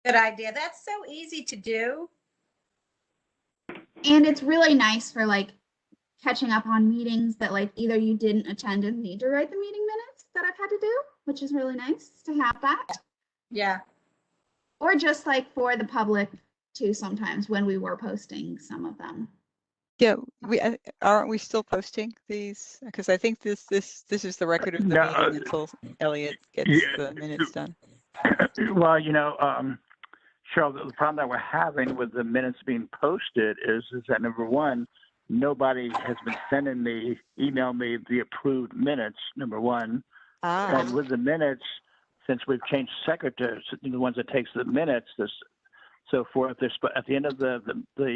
Good idea. That's so easy to do. And it's really nice for like catching up on meetings that like either you didn't attend and need to write the meeting minutes that I've had to do, which is really nice to have that. Yeah. Or just like for the public too sometimes when we were posting some of them. Yeah, aren't we still posting these? Because I think this is the record of the meeting until Elliot gets the minutes done. Well, Cheryl, the problem that we're having with the minutes being posted is that number one, nobody has been email me the approved minutes, number one. And with the minutes, since we've changed secretaries, the ones that takes the minutes, so forth, at the end of the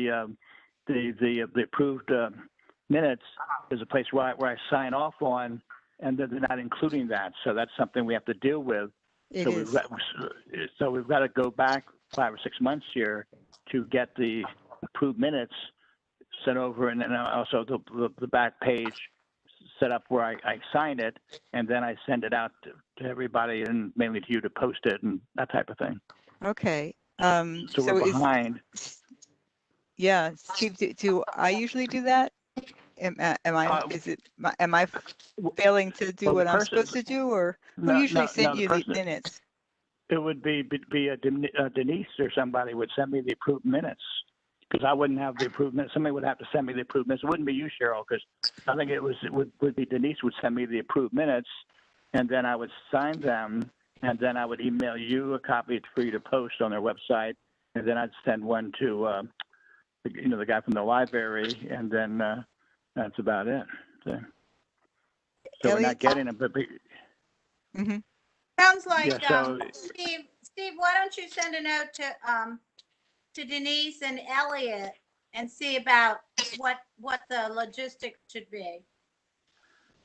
approved minutes, there's a place where I sign off on, and they're not including that. So that's something we have to deal with. So we've got to go back 5 or 6 months here to get the approved minutes sent over, and then also the back page set up where I sign it, and then I send it out to everybody, and mainly to you to post it and that type of thing. Okay. So we're behind. Yeah, Steve, do I usually do that? Am I failing to do what I'm supposed to do, or who usually sent you the minutes? It would be Denise or somebody would send me the approved minutes, because I wouldn't have the approved minutes. Somebody would have to send me the approved minutes. It wouldn't be you, Cheryl, because I think it would be Denise would send me the approved minutes, and then I would sign them, and then I would email you a copy for you to post on their website, and then I'd send one to the guy from the library, and then that's about it. So we're not getting them, but. Mm-hmm. Sounds like so, Steve, why don't you send a note to Denise and Elliot and see about what the logistics should be.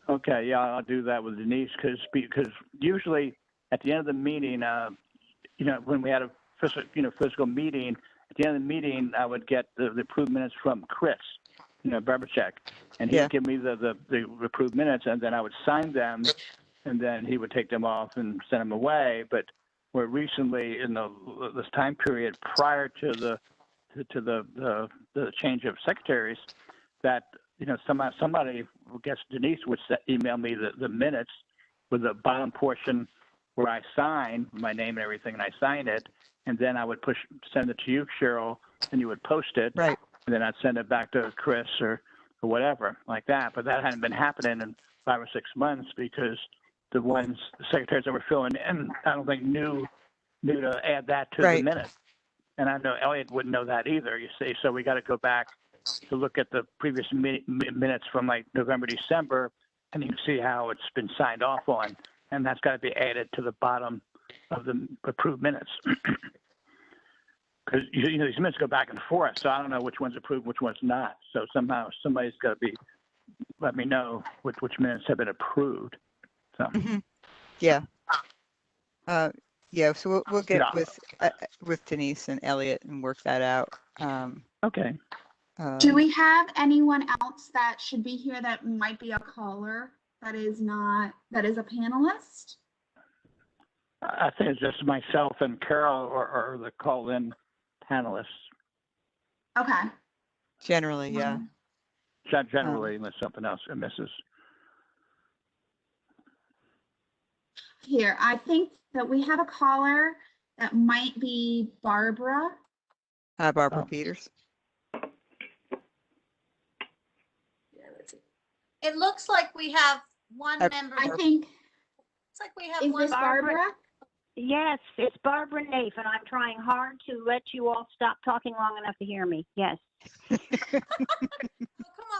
Okay, yeah, I'll do that with Denise because usually at the end of the meeting, when we had a physical meeting, at the end of the meeting, I would get the approved minutes from Chris, Barbacek, and he'd give me the approved minutes, and then I would sign them, and then he would take them off and send them away. But where recently in this time period prior to the change of secretaries, that somebody, I guess Denise would email me the minutes with the bottom portion where I sign my name and everything, and I sign it, and then I would send it to you, Cheryl, and you would post it, right? And then I'd send it back to Chris or whatever like that. But that hadn't been happening in 5 or 6 months because the secretaries that were filling in, I don't think knew to add that to the minute. And I know Elliot wouldn't know that either, you see. So we got to go back to look at the previous minutes from like November, December, and you can see how it's been signed off on. And that's got to be added to the bottom of the approved minutes. Because, these minutes go back and forth, so I don't know which one's approved, which one's not. So somehow somebody's got to let me know which minutes have been approved. So. Mm-hmm. Yeah. Yeah, so we'll get with Denise and Elliot and work that out. Okay. Do we have anyone else that should be here that might be a caller that is a panelist? I think it's just myself and Carol or the call-in panelists. Okay. Generally, yeah. Generally, unless something else misses. Here, I think that we have a caller that might be Barbara. Barbara Peters. It looks like we have one member. I think. It's like we have is one. This Barbara? Yes, it's Barbara Nafe, and I'm trying hard to let you all stop talking long enough to hear me. Yes. Oh, come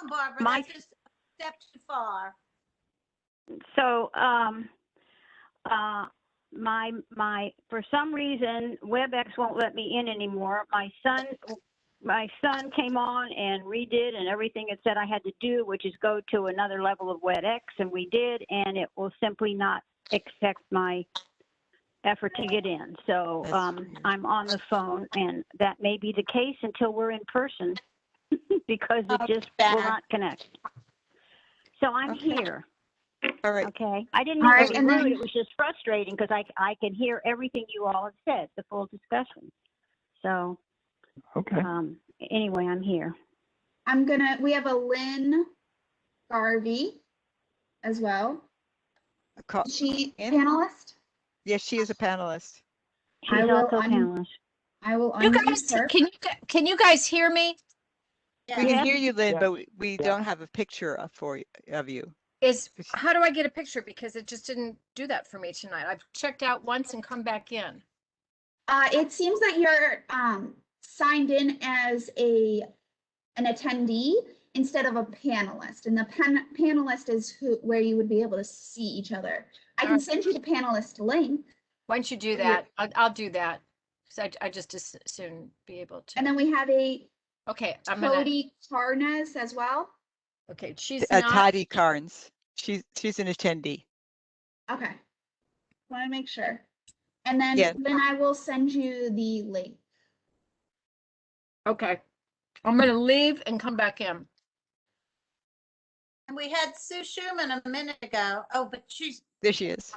on, Barbara. That's just a step too far. So, for some reason, WebEx won't let me in anymore. My son came on and redid and everything it said I had to do, which is go to another level of WebEx, and we did, and it will simply not accept my effort to get in. So I'm on the phone, and that may be the case until we're in person because it just will not connect. So I'm here. All right. Okay. I didn't All mean right, to be and rude. then- It was just frustrating because I can hear everything you all have said, the full discussion. So, Okay. anyway, I'm here. we have a Lynn Garvey as well. Is she In? panelist? Yes, she is a panelist. She's I will also a panelist. I will You unmute guys, her. can you guys hear me? We Yeah. can hear you, Lynn, Yeah. but we Yeah. don't have a picture of you. How do I get a picture? Because it just didn't do that for me tonight. I've checked out once and come back in. It seems that you're signed in as an attendee instead of a panelist, and the panelist is where you would be able to see each other. I can Alright. send you the panelist link, Why don't you do that? I'll do that. Because I just as soon be able to. and then we have a Okay, I'm gonna, Cody Carnes as well. okay, she's not, Toddy Carnes. She's an attendee. Okay, want to make sure. And then Yeah. I will send you the link. okay. I'm gonna leave and come back in. And we had Sue Schumann a minute ago. Oh, but she's, There she is.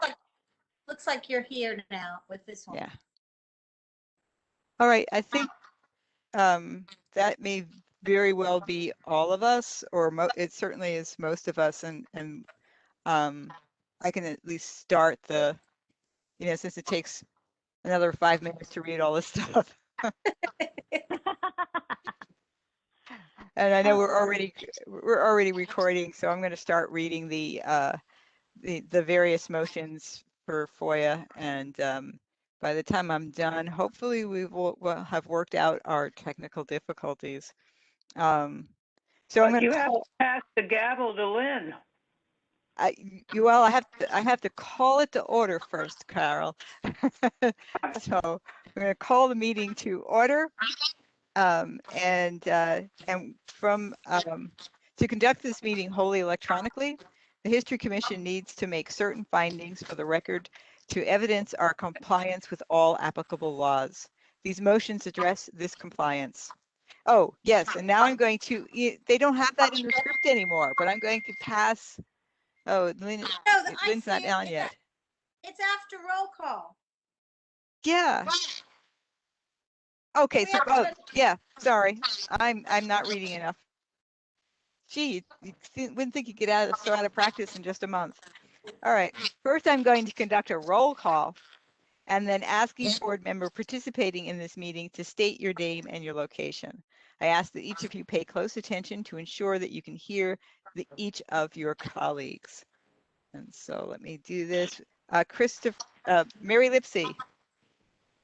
looks like you're here now with this one. Yeah. All right. I think that may very well be all of us, or it certainly is most of us, and I can at least start the, since it takes another 5 minutes to read all this stuff. And I know we're already recording, so I'm going to start reading the various motions for FOIA, and by the time I'm done, hopefully we'll have worked out our technical difficulties. So I'm But you going have to pass the gavel to Lynn. I have to call it to order first, Carol. So I'm going to call the meeting to order. And to conduct this meeting wholly electronically, the History Commission needs to make certain findings for the record to evidence our compliance with all applicable laws. These motions address this compliance. Oh, yes, and now I'm going to, they don't have that in the script anymore, but I'm going to pass, Lynn's not see it. on yet. It's after roll call. Yeah. Okay, We so, have to- yeah, sorry, I'm not reading enough. Gee, wouldn't think you'd get so out of practice in just a month. All right, first I'm going to conduct a roll call and then ask each board member participating in this meeting to state your name and your location. I ask that each of you pay close attention to ensure that you can hear each of your colleagues. And so let me do this. Mary Lipsey.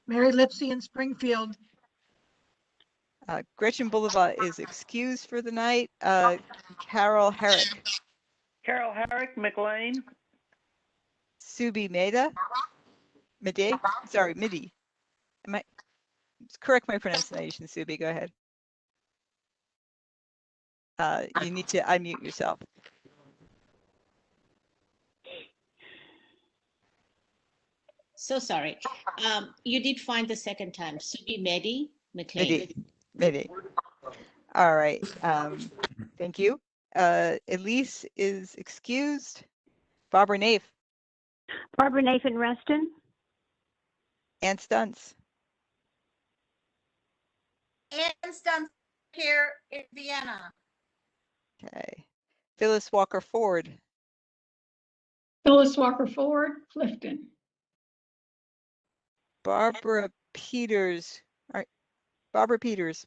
Mary Lipsey in Springfield. Gretchen Boulevard is excused for the night. Carol Herrick. Carol Herrick, McLean. Subi Meda. Midi. Correct my pronunciation, Subi, go ahead. You need to unmute yourself. So sorry. You did find the second time. Subi Mehdi McLean. Midi. All right. Thank you. Elise is excused. Barbara Naif. Barbara Nathan Reston. Ann Stuntz. And Stump here in Vienna. Okay. Phyllis Walker Ford. Phyllis Walker Ford, Clifton. Barbara Peters. All right. Barbara Peters.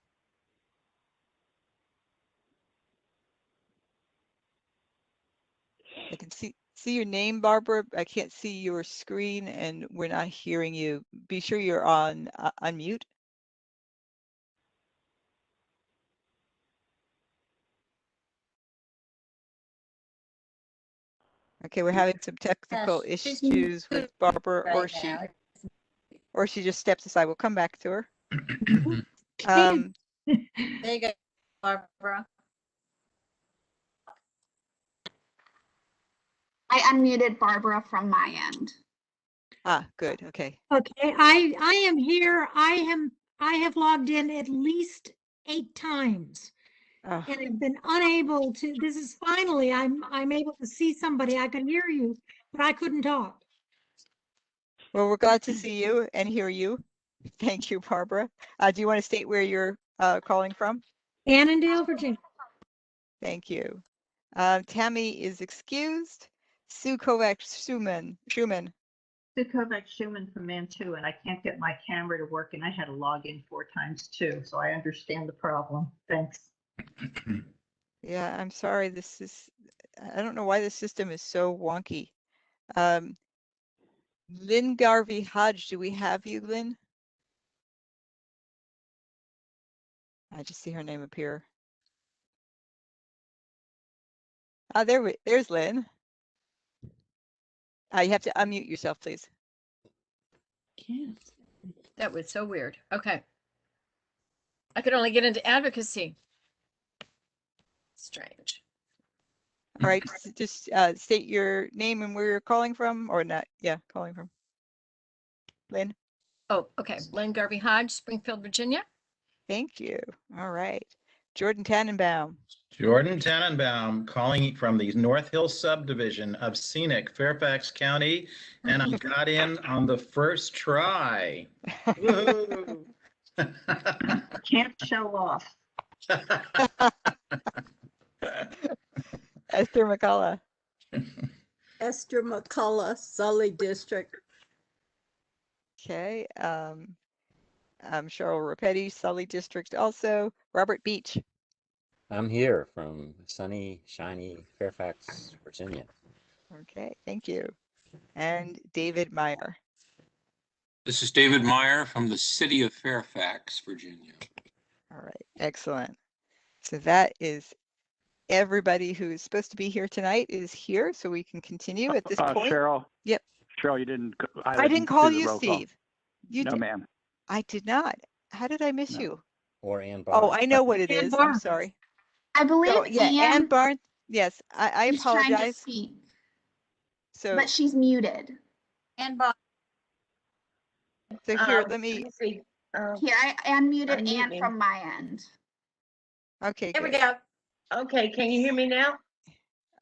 I can see your name, Barbara. I can't see your screen and we're not hearing you. Be sure you're on unmute. Okay, we're having some technical she's issues with Barbara, right or she just steps aside. We'll come back to her. There you go, Barbara. I unmuted Barbara from my end. Good. Okay. Okay, I am here. I have logged in at least 8 times. Oh, and have been unable to, this is finally, I'm able to see somebody. I could hear you, but I couldn't talk. well, we're glad to see you and hear you. Thank you, Barbara. Do you want to state where you're calling from? Annandale, Virginia. Thank you. Tammy is excused. Sue Kovacs-Schumann. Sue Kovacs-Schumann from Mantua, and I can't get my camera to work, and I had to log in 4 times too, so I understand the problem. Thanks. Yeah, I'm sorry. I don't know why the system is so wonky. Lynn Garvey Hodge, do we have you, Lynn? I just see her name appear. There's Lynn. You have to unmute yourself, please. That was so weird. Okay. I could only get into advocacy. Strange. All right, just state your name and where you're calling from, or not. Yeah, calling from. Lynn. Oh, okay. Lynn Garvey Hodge, Springfield, Virginia. Thank you. All right. Jordan Tannenbaum. Jordan Tannenbaum, calling from the North Hill subdivision of scenic Fairfax County, and I got in on the first try. Woo-hoo. Can't show off. Esther McCullough. Esther McCullough, Sully District. Okay. Cheryl Rapetti, Sully District also. Robert Beach. I'm here from sunny, shiny Fairfax, Virginia. Okay, thank you. And David Meyer. This is David Meyer from the city of Fairfax, Virginia. All right, excellent. So that is everybody who is supposed to be here tonight is here, so we can continue at this point. Cheryl. Yep. Cheryl, you didn't. I didn't call you Steve. You did. Ma'am. I did not. How did I miss you? Or Ann Barnes. Oh, I know what it is. I'm sorry. I believe Ann Barnes. Yes, I apologize. Trying to speak, so, but she's muted. And Bob. So here, let me see. Here, I unmuted Ann from my end. Okay. There we go. Okay, can you hear me now?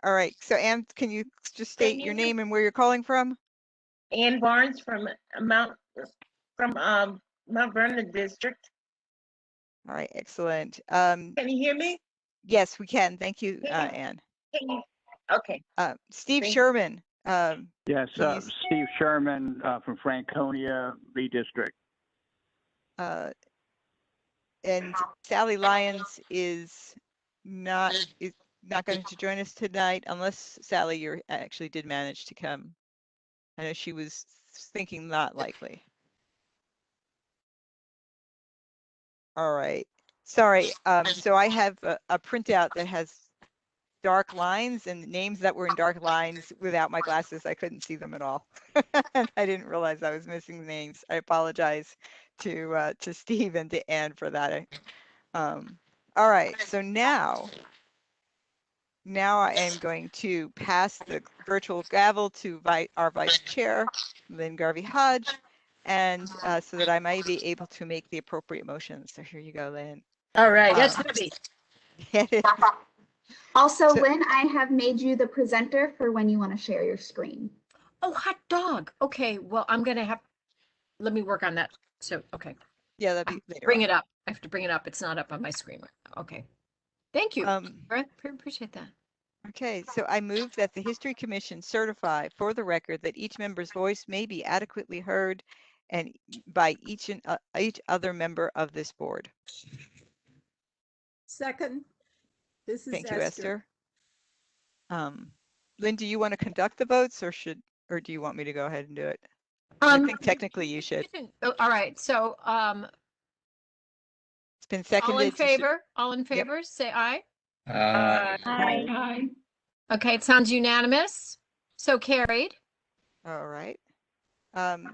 All right. So Ann, can you just state your name and where you're calling from? Ann Barnes from Mount Vernon District. All right, excellent. Can you hear me? Yes, we can. Thank you, Ann. Okay. Steve Sherman. Yes, Steve Sherman from Franconia, Lee District. And Sally Lyons is not going to join us tonight, unless Sally, you actually did manage to come. I know she was thinking not likely. All right. Sorry. So I have a printout that has dark lines and names that were in dark lines. Without my glasses, I couldn't see them at all. And I didn't realize I was missing names. I apologize to Steve and to Ann for that. All right. So now I am going to pass the virtual gavel to our vice chair, Lynn Garvey Hodge, and so that I might be able to make the appropriate motions. So here you go, Lynn. All right, that's heavy. Also, Lynn, I have made you the presenter for when you want to share your screen. Oh, hot dog. Okay, well, let me work on that. So, okay. Yeah, that'd be later. Bring it up. I have to bring it up. It's not up on my screen. Okay. Thank you. Appreciate that. Okay, so I move that the History Commission certify for the record that each member's voice may be adequately heard and by each other member of this board. Second. This is Thank you, Esther. Lynn, do you want to conduct the votes, or do you want me to go ahead and do it? I think technically you should. All right. So it's been seconded. All in favor, yep. Say aye. Aye. Okay, it sounds unanimous. So carried. All right.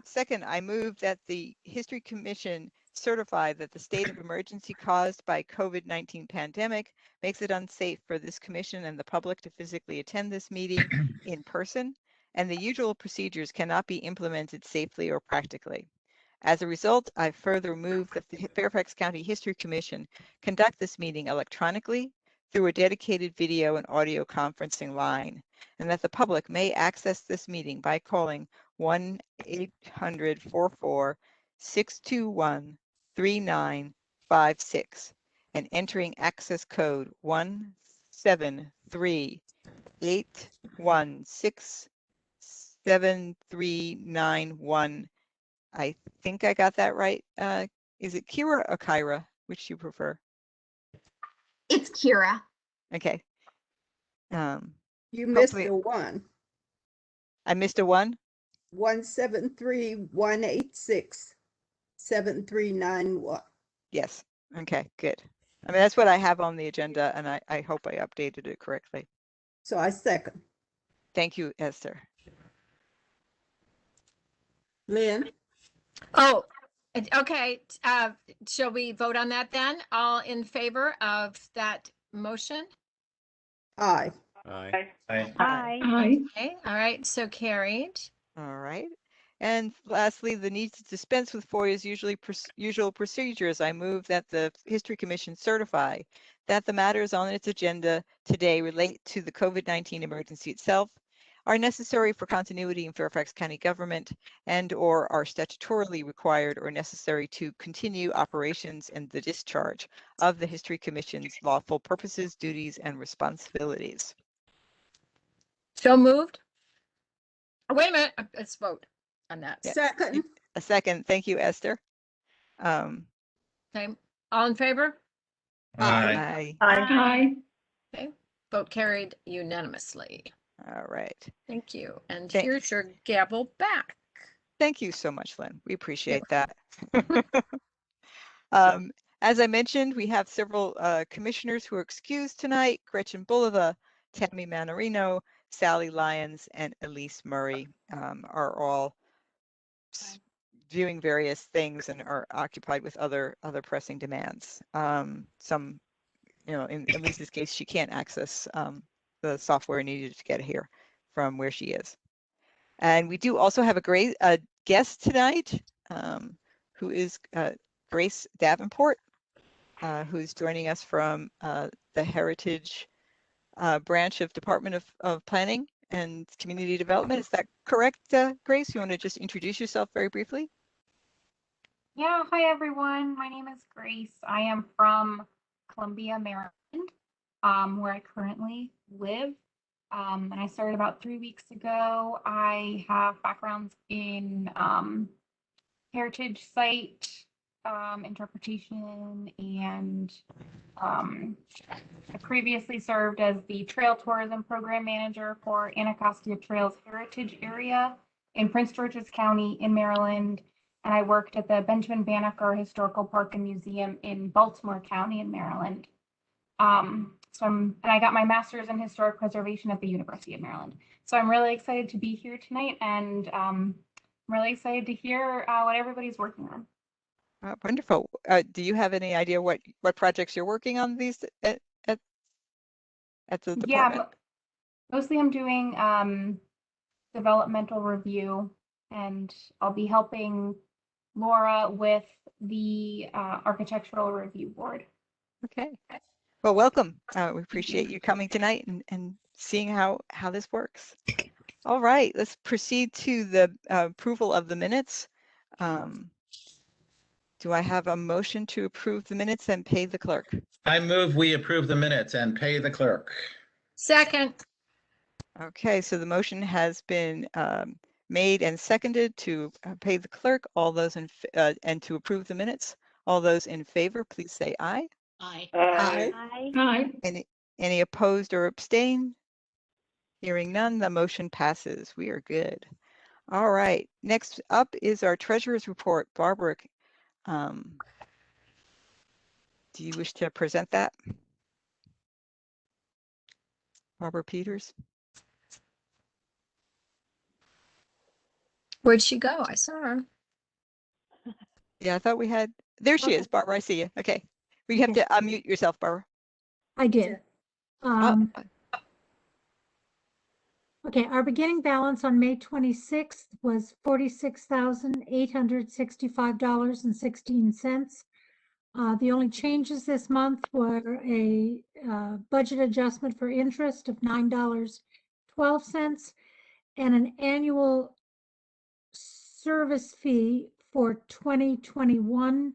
Second, I move that the History Commission certify that the state of emergency caused by COVID-19 pandemic makes it unsafe for this commission and the public to physically attend this meeting in person, and the usual procedures cannot be implemented safely or practically. As a result, I further move that the Fairfax County History Commission conduct this meeting electronically through a dedicated video and audio conferencing line, and that the public may access this meeting by calling 1-800-44-621-3956 and entering access code 173816731. I think I got that right. Is it Kira or Kyra? Which do you prefer? It's Kira. Okay. You missed hopefully- a one. I missed a one? 173-186-7391. Yes. Okay, good. I mean, that's what I have on the agenda, and I hope I updated it correctly. So I second. Thank you, Esther. Lynn? Oh, okay. Shall we vote on that then? All in favor of that motion? Aye. Aye. Aye. Okay, all right, so carried. All right. And lastly, the need to dispense with FOIA's usual procedures. I move that the History Commission certify that the matters on its agenda today relate to the COVID-19 emergency itself, are necessary for continuity in Fairfax County government, and or are statutorily required or necessary to continue operations and the discharge of the History Commission's lawful purposes, duties, and responsibilities. So moved. Oh, wait a minute, let's vote on that. Yeah. Second. A second. Thank you, Esther. Okay, all in favor? Aye. Aye. Okay, vote carried unanimously. All right. Thank you. And Thank- here's your gavel back. Thank you so much, Lynn. We appreciate that. As I mentioned, we have several commissioners who are excused tonight: Gretchen Bulova, Tammy Manorino, Sally Lyons, and Elise Murray are all doing various things and are occupied with other pressing demands. Some, in Elise's case, she can't access the software needed to get here from where she is. And we do also have a great guest tonight, who is Grace Davenport, who's joining us from the Heritage branch of Department of Planning and Community Development. Is that correct, Grace? You want to just introduce yourself very briefly? Yeah, hi everyone. My name is Grace. I am from Columbia, Maryland, where I currently live. And I started about 3 weeks ago. I have backgrounds in heritage site interpretation, and I previously served as the Trail Tourism Program Manager for Anacostia Trails Heritage Area in Prince George's County in Maryland. And I worked at the Benjamin Banneker Historical Park and Museum in Baltimore County in Maryland. And I got my master's in historic preservation at the University of Maryland. So I'm really excited to be here tonight, and I'm really excited to hear what everybody's working on. Wonderful. Do you have any idea what projects you're working on these at the department? Yeah, mostly I'm doing developmental review, and I'll be helping Laura with the architectural review board. Okay. Well, welcome. We appreciate you coming tonight and seeing how this works. All right, let's proceed to the approval of the minutes. Do I have a motion to approve the minutes and pay the clerk? I move we approve the minutes and pay the clerk. Second. Okay, so the motion has been made and seconded to pay the clerk. All those and to approve the minutes. All those in favor, please say aye. Aye. Aye. Any opposed or abstain? Hearing none, the motion passes. We are good. All right, next up is our treasurer's report. Barbara, do you wish to present that? Barbara Peters? Where'd she go? I saw her. Yeah, I thought we had, there she is, Barbara, I see you. Okay, you have to unmute yourself, Barbara. I did. Okay, our beginning balance on May 26th was $46,865.16. The only changes this month were a budget adjustment for interest of $9.12 and an annual service fee for 2021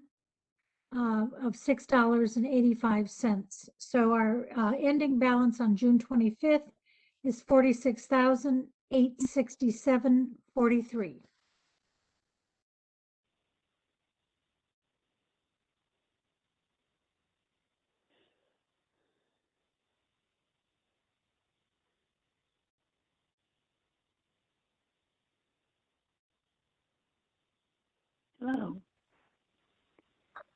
of $6.85. So our ending balance on June 25th is $46,867.43. Hello.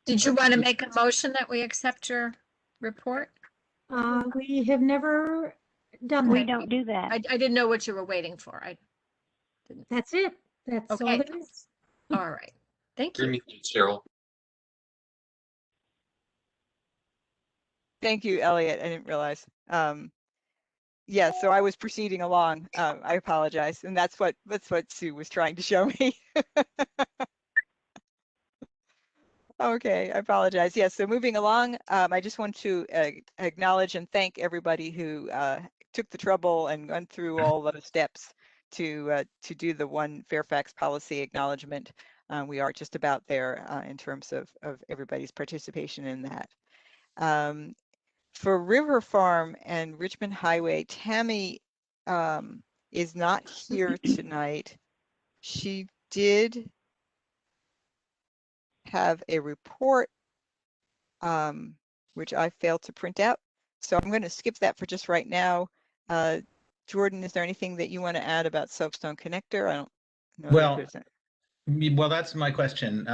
Did you want to make a motion that we accept your report? We have never done We that. don't do that. I didn't know what you were waiting for. That's it. That's all Okay. there is. All right. Thank You're you. muted, Cheryl. Thank you, Elliot. I didn't realize. Yeah, so I was proceeding along. I apologize, and that's what Sue was trying to show me. Okay, I apologize. Yes, so moving along, I just want to acknowledge and thank everybody who took the trouble and went through all those steps to do the one Fairfax policy acknowledgement. We are just about there in terms of everybody's participation in that. For River Farm and Richmond Highway, Tammy is not here tonight. She did have a report, which I failed to print out. So I'm going to skip that for just right now. Jordan, is there anything that you want to add about Soapstone Connector? I don't know. Well, well, that's my question.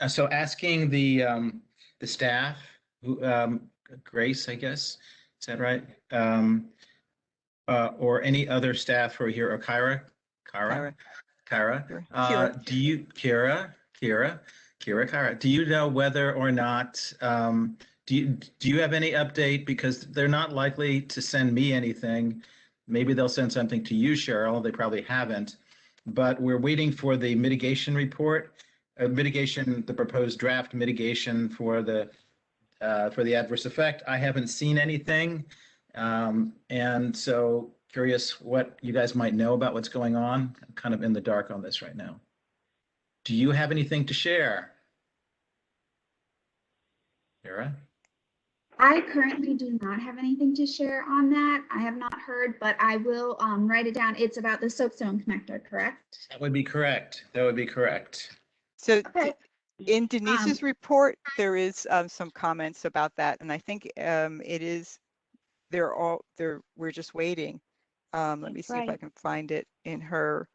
So asking the staff, Grace, I guess, is that right? Or any other staff who are here, or Kyra, do you, Kyra, do you know whether or not, do you have any update? Because they're not likely to send me anything. Maybe they'll send something to you, Cheryl. They probably haven't. But we're waiting for the mitigation report, the proposed draft mitigation for the adverse effect. I haven't seen anything. And so curious what you guys might know about what's going on. I'm kind of in the dark on this right now. Do you have anything to share? Sarah? I currently do not have anything to share on that. I have not heard, but I will write it down. It's about the soapstone connector, correct? That would be correct. That would be correct. So in Denise's report, there is some comments about that, and I think it is, we're just waiting. Let me see if I can find it in her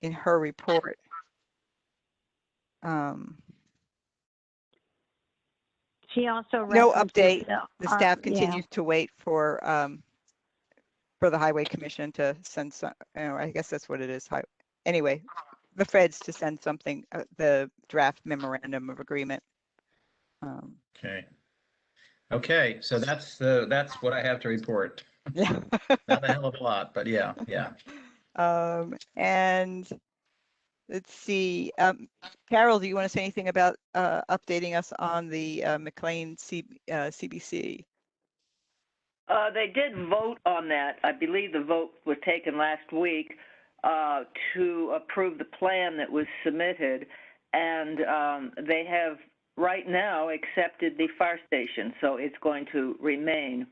report. She also No references update. The staff yeah. continues to wait for the Highway Commission to send some. I guess that's what it is. Anyway, the feds to send something, the draft memorandum of agreement. Okay. Okay, so that's what I have to report. Yeah. Not a hell of a lot, but yeah. And let's see, Carol, do you want to say anything about updating us on the McLean CBC? They did vote on that. I believe the vote was taken last week to approve the plan that was submitted, and they have right now accepted the fire station, so it's going to remain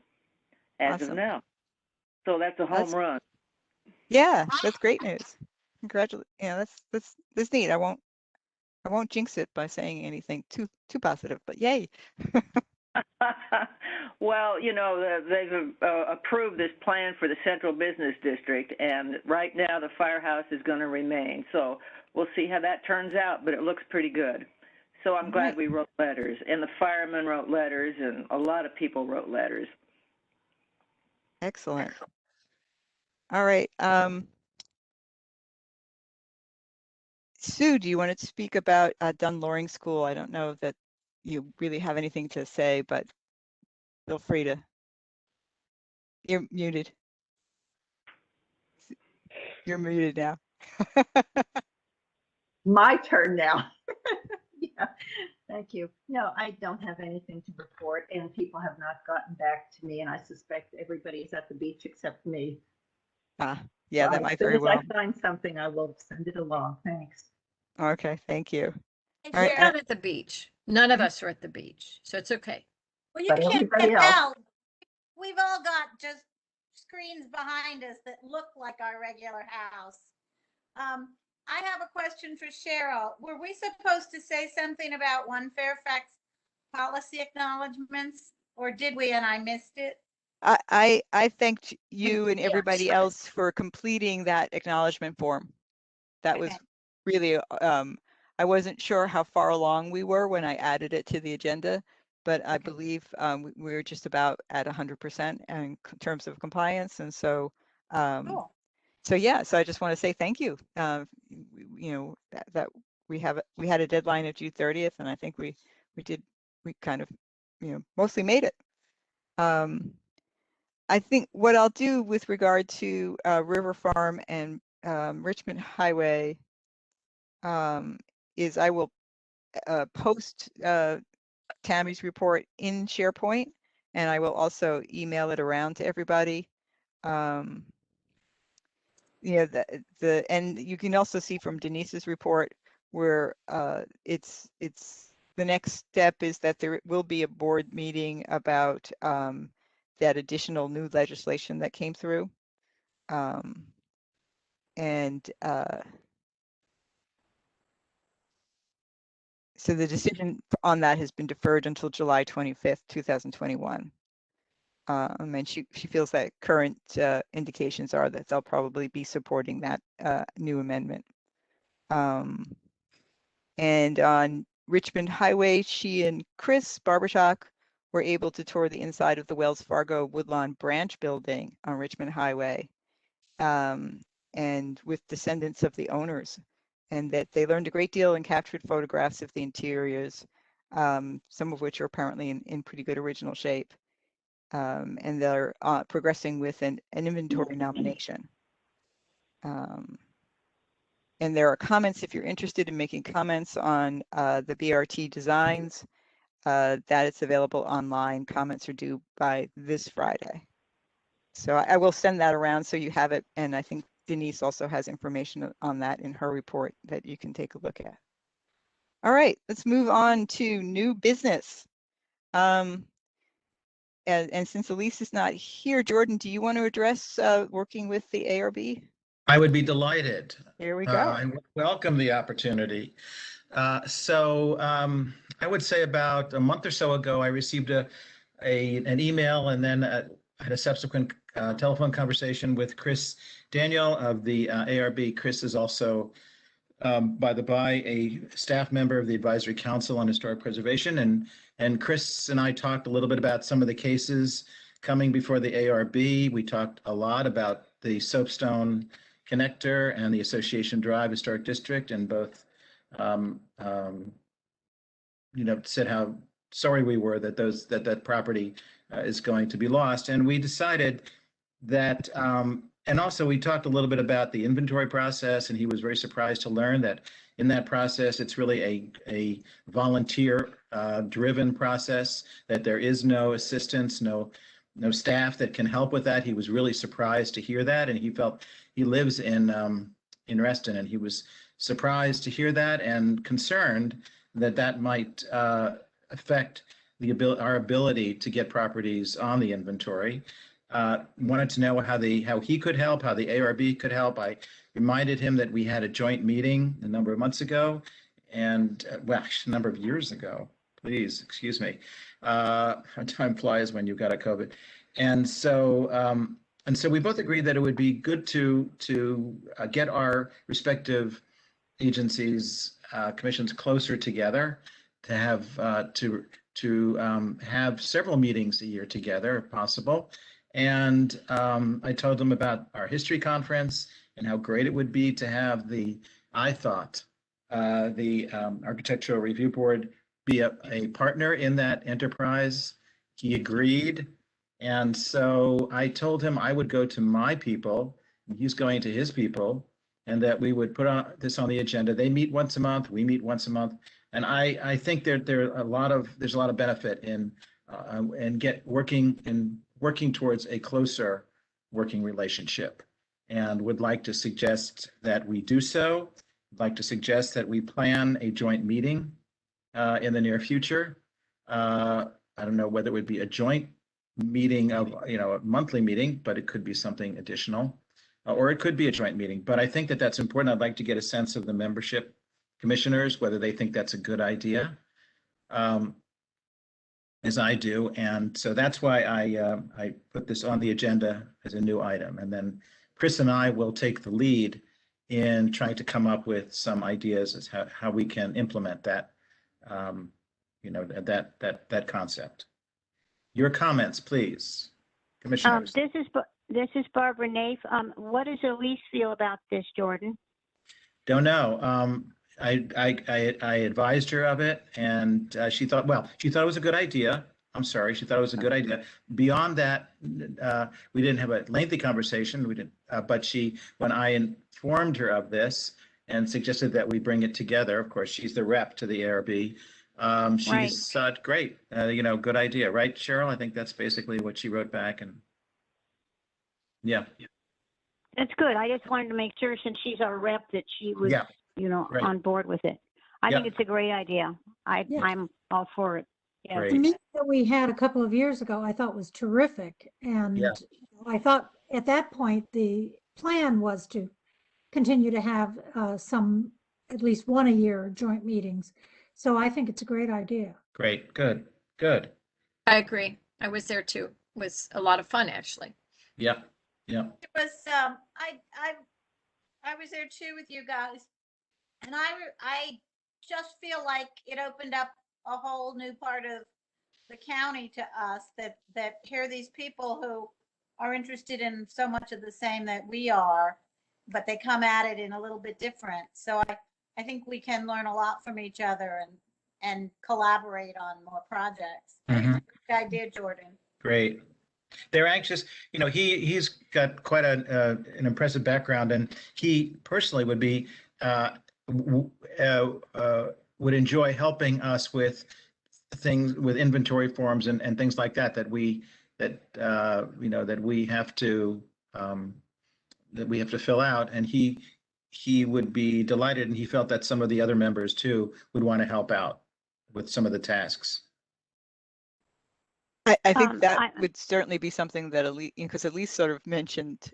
as of now. So that's a home run. Yeah, that's great news. Congratulations. Yeah, that's neat. I won't jinx it by saying anything too positive, but yay. Well, they've approved this plan for the Central Business District, and right now the firehouse is going to remain. So we'll see how that turns out, but it looks pretty good. So I'm glad we wrote letters, and the firemen wrote letters, and a lot of people wrote letters. Excellent. All right. Sue, do you want to speak about Dunn Loring School? I don't know that you really have anything to say, but feel free to. You're muted. You're muted now. my turn now. Yeah, thank you. No, I don't have anything to report, and people have not gotten back to me, and I suspect everybody is at the beach except me. Yeah, So that as might soon very as well. I find something, I will send it along. Thanks. Okay, thank you. Hey, All right, We're not at the beach. None of us are at the beach, so it's okay. Well, you But can't everybody else. tell. We've all got just screens behind us that look like our regular house. I have a question for Cheryl. Were we supposed to say something about One Fairfax policy acknowledgements, or did we and I missed it? I thanked you and Yeah. everybody else for completing that acknowledgement form. That was Okay. really, I wasn't sure how far along we were when I added it to the agenda, but I believe we were just about at 100% in terms of compliance. And so, Cool. so yeah, so I just want to say thank you. You know, that we had a deadline of June 30th, and I think we kind of, you know, mostly made it. I think what I'll do with regard to River Farm and Richmond Highway is I will post Tammy's report in SharePoint, and I will also email it around to everybody. You know, and you can also see from Denise's report where it's the next step is that there will be a board meeting about that additional new legislation that came through. And so the decision on that has been deferred until July 25th, 2021. And she feels that current indications are that they'll probably be supporting that new amendment. And on Richmond Highway, she and Chris Barbershop were able to tour the inside of the Wells Fargo Woodlawn branch building on Richmond Highway, and with descendants of the owners, and that they learned a great deal and captured photographs of the interiors, some of which are apparently in pretty good original shape. And they're progressing with an inventory nomination. And there are comments if you're interested in making comments on the BRT designs, that it's available online. Comments are due by this Friday. So I will send that around so you have it. And I think Denise also has information on that in her report that you can take a look at. All right, let's move on to new business. And since Elise is not here, Jordan, do you want to address working with the ARB? I would be delighted. Here we go. I welcome the opportunity. So I would say about a month or so ago, I received an email, and then had a subsequent telephone conversation with Chris Daniel of the ARB. Chris is also, by the by, a staff member of the Advisory Council on Historic Preservation. And Chris and I talked a little bit about some of the cases coming before the ARB. We talked a lot about the Soapstone Connector and the Association Drive Historic District, and both you know, said how sorry we were that that property is going to be lost. And we decided that, and also we talked a little bit about the inventory process, and he was very surprised to learn that in that process, it's really a volunteer driven process, that there is no assistance, no staff that can help with that. He was really surprised to hear that, and he felt, he lives in Reston, and he was surprised to hear that and concerned that that might affect our ability to get properties on the inventory. Wanted to know how he could help, how the ARB could help. I reminded him that we had a joint meeting a number of months ago, and well, a number of years ago. Please excuse me. Time flies when you've got a COVID, and so we both agreed that it would be good to get our respective agencies, commissions closer together, to have have several meetings a year together if possible. And I told them about our history conference and how great it would be to have the Architectural Review Board be a partner in that enterprise. He agreed. And so I told him I would go to my people, and he's going to his people, and that we would put this on the agenda. They meet once a month, we meet once a month. And I think there's a lot of benefit in working towards a closer working relationship, and would like to suggest that we do so. I'd like to suggest that we plan a joint meeting in the near future. I don't know whether it would be a joint meeting of, a monthly meeting, but it could be something additional, or it could be a joint meeting. But I think that that's important. I'd like to get a sense of the membership commissioners, whether they think that's a good idea, as I do. And so that's why I put this on the agenda as a new item. And then Chris and I will take the lead in trying to come up with some ideas as how we can implement that, that concept. Your comments, please, commissioners. This is Barbara Naif. What does Elise feel about this, Jordan? Don't know. I advised her of it, and she thought it was a good idea. I'm sorry, she thought it was a good idea. Beyond that, we didn't have a lengthy conversation. We didn't, but when I informed her of this and suggested that we bring it together, of course, she's the rep to the ARB. She thought, great, good idea, right, Cheryl? I think that's basically what she wrote back, and yeah. That's good. I just wanted to make sure, since she's our rep, that she was, right. on board with it. I think it's a great idea. I'm all for it. Yeah. The meeting that we had a couple of years ago, I thought was terrific. And I thought at that point, the plan was to continue to have at least one a year joint meetings. So I think it's a great idea. Great, good. I agree. I was there too. It was a lot of fun, actually. Yeah. It was, I was there too with you guys. And I just feel like it opened up a whole new part of the county to us, that here are these people who are interested in so much of the same that we are, but they come at it in a little bit different. So I think we can learn a lot from each other and collaborate on more projects. I think it's a good idea, Jordan. Great. They're anxious. He's got quite an impressive background, and he personally would be would enjoy helping us with things, with inventory forms and things like that that we have to fill out. And he would be delighted, and he felt that some of the other members too would want to help out with some of the tasks. I think that would certainly be something that Elise, because Elise sort of mentioned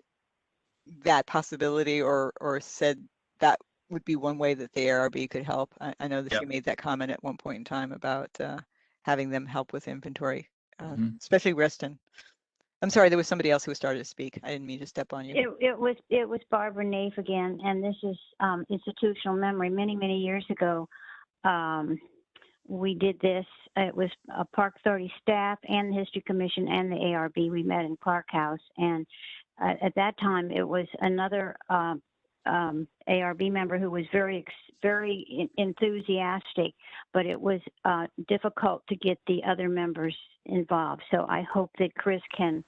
that possibility, or said that would be one way that the ARB could help. I know that she made that comment at one point in time about having them help with inventory, especially Reston. I'm sorry, there was somebody else who started to speak. I didn't mean to step on you. It was Barbara Naif again, and this is institutional memory. Many years ago, we did this. It was a Park 30 staff and the History Commission and the ARB. We met in Clark House, and at that time it was another ARB member who was very enthusiastic, but it was difficult to get the other members involved. So I hope that Chris can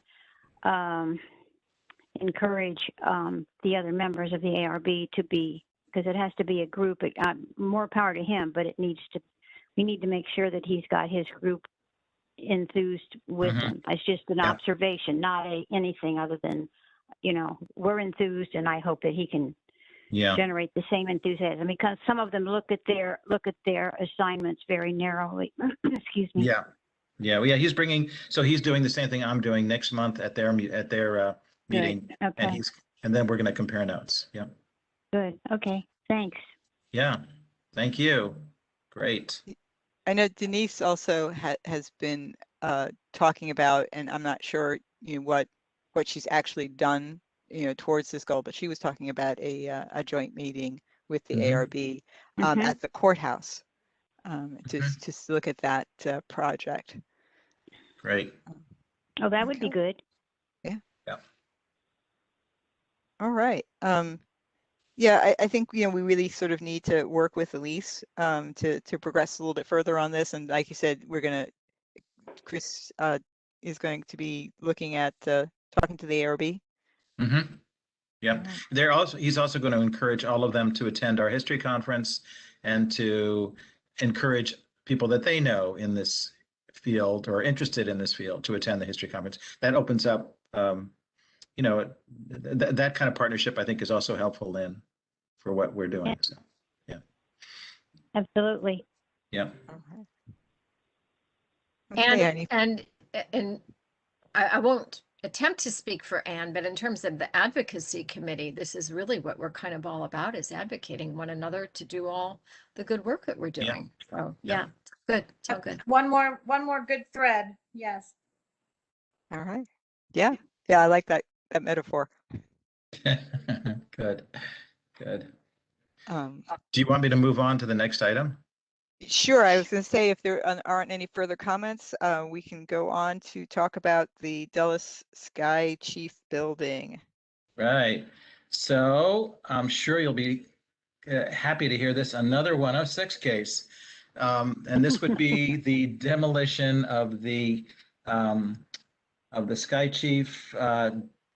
encourage the other members of the ARB to be, because it has to be a group. More power to him, but we need to make sure that he's got his group enthused with him. It's just an observation, not anything other than, we're enthused, and I hope that he can generate the same enthusiasm, because some of them look at their assignments very narrowly. Excuse me. He's doing the same thing I'm doing next month at their meeting. Okay. And then we're going to compare notes. Good. Okay. Thanks. Thank you. Great. I know Denise also has been talking about, and I'm not sure what she's actually done towards this goal, but she was talking about a joint meeting with the ARB at the courthouse to look at that project. Great. Oh, that would be good. Yeah. All right. I think we really sort of need to work with Elise to progress a little bit further on this. And like you said, Chris is going to be looking at talking to the ARB. Yeah, he's also going to encourage all of them to attend our history conference and to encourage people that they know in this field or interested in this field to attend the history conference. That opens up, that kind of partnership, I think, is also helpful, Lynn, for what we're doing. Yeah. So, yeah. Absolutely. Yeah. And I won't attempt to speak for Anne, but in terms of the advocacy committee, this is really what we're kind of all about, is advocating one another to do all the good work that we're doing. Yeah. So yeah, good. So good. One more good thread. Yes. All right. Yeah. Yeah, I like that metaphor. Good. Good. Do you want me to move on to the next item? Sure. I was going to say, if there aren't any further comments, we can go on to talk about the Dulles Sky Chief Building. Right. So I'm sure you'll be happy to hear this, another 106 case. And this would be the demolition of the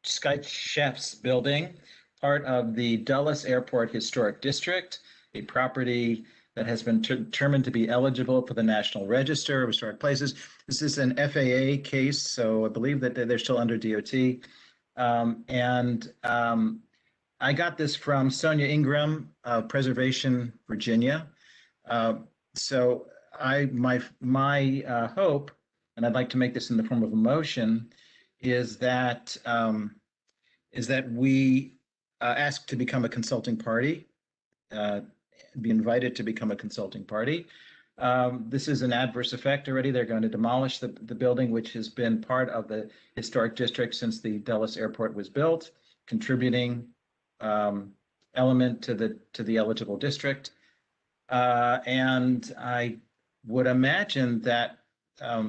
Sky Chef's building, part of the Dulles Airport Historic District, a property that has been determined to be eligible for the National Register of Historic Places. This is an FAA case, so I believe that they're still under DOT. I got this from Sonia Ingram of Preservation, Virginia. So my hope, and I'd like to make this in the form of a motion, is that we ask to become a consulting party, be invited to become a consulting party. This is an adverse effect already. They're going to demolish the building, which has been part of the historic district since the Dulles Airport was built, contributing element to the eligible district. And I would imagine that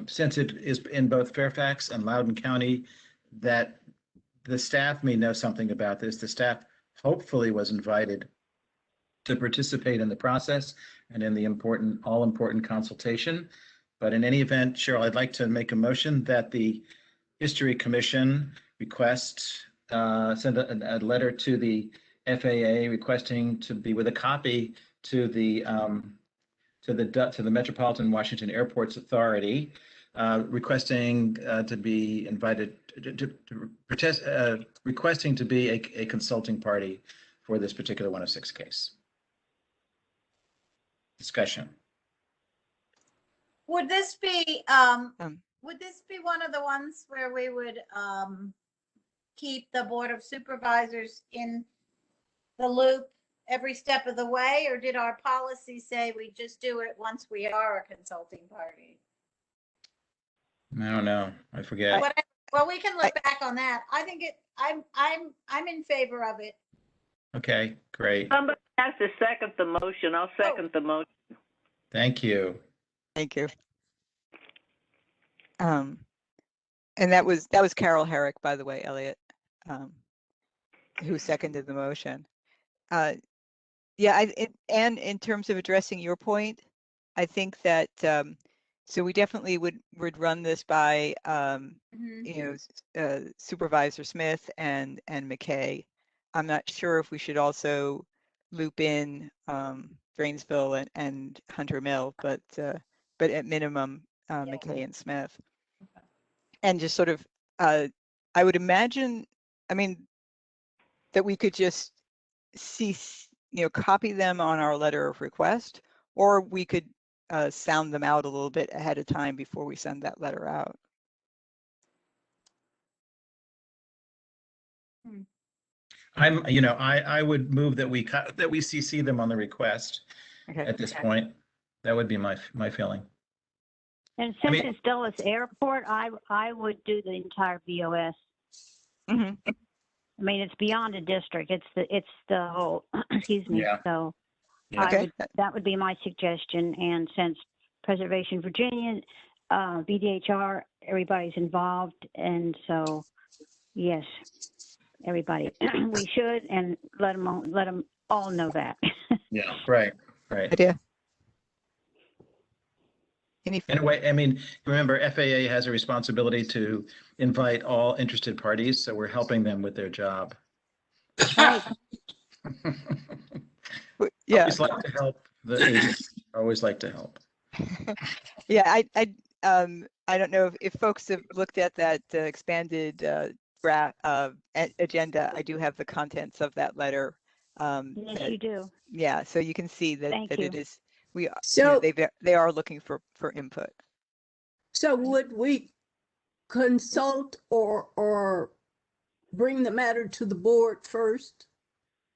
since it is in both Fairfax and Loudoun County, that the staff may know something about this. The staff hopefully was invited to participate in the process and in the all important consultation. But in any event, Cheryl, I'd like to make a motion that the History Commission send a letter to the FAA requesting to be with a copy to the Metropolitan Washington Airports Authority, requesting to be invited to protest, requesting to be a consulting party for this particular 106 case. Discussion. Would this be one of the ones where we would keep the Board of Supervisors in the loop every step of the way, or did our policy say we just do it once we are a consulting party? I don't know. I forget. Well, we can look back on that. I think I'm in favor of it. Okay, great. Somebody has to second the motion. I'll second the motion. Thank you. Thank you. And that was Carol Herrick, by the way, Elliot, who seconded the motion. Yeah, and in terms of addressing your point, I think that so we definitely would run this by Supervisor Smith and McKay. I'm not sure if we should also loop in Drainsville and Hunter Mill, but at minimum McKay and Smith. And just sort of, I would imagine, I mean, that we could just copy them on our letter of request, or we could sound them out a little bit ahead of time before we send that letter out. I would move that we CC them on the request at this point. That would be my feeling. And since it's Dulles Airport, I would do the entire BOS. Mm-hmm. I mean, it's beyond a district. It's the whole. Excuse me. Yeah. So, Okay. that would be my suggestion. And since Preservation Virginia, BDHR, everybody's involved, and so yes, everybody, we should and let them all know that. Yeah. Right. Idea. In a way, I mean, remember, FAA has a responsibility to invite all interested parties, so we're helping them with their job. Right. Yeah. Always like to help the agents. Always like to help. Yeah, I don't know if folks have looked at that expanded agenda. I do have the contents of that letter. Yes, you do. Yeah, so you can see that Thank that you. it is we are, So, they are looking for input. so would we consult or bring the matter to the board first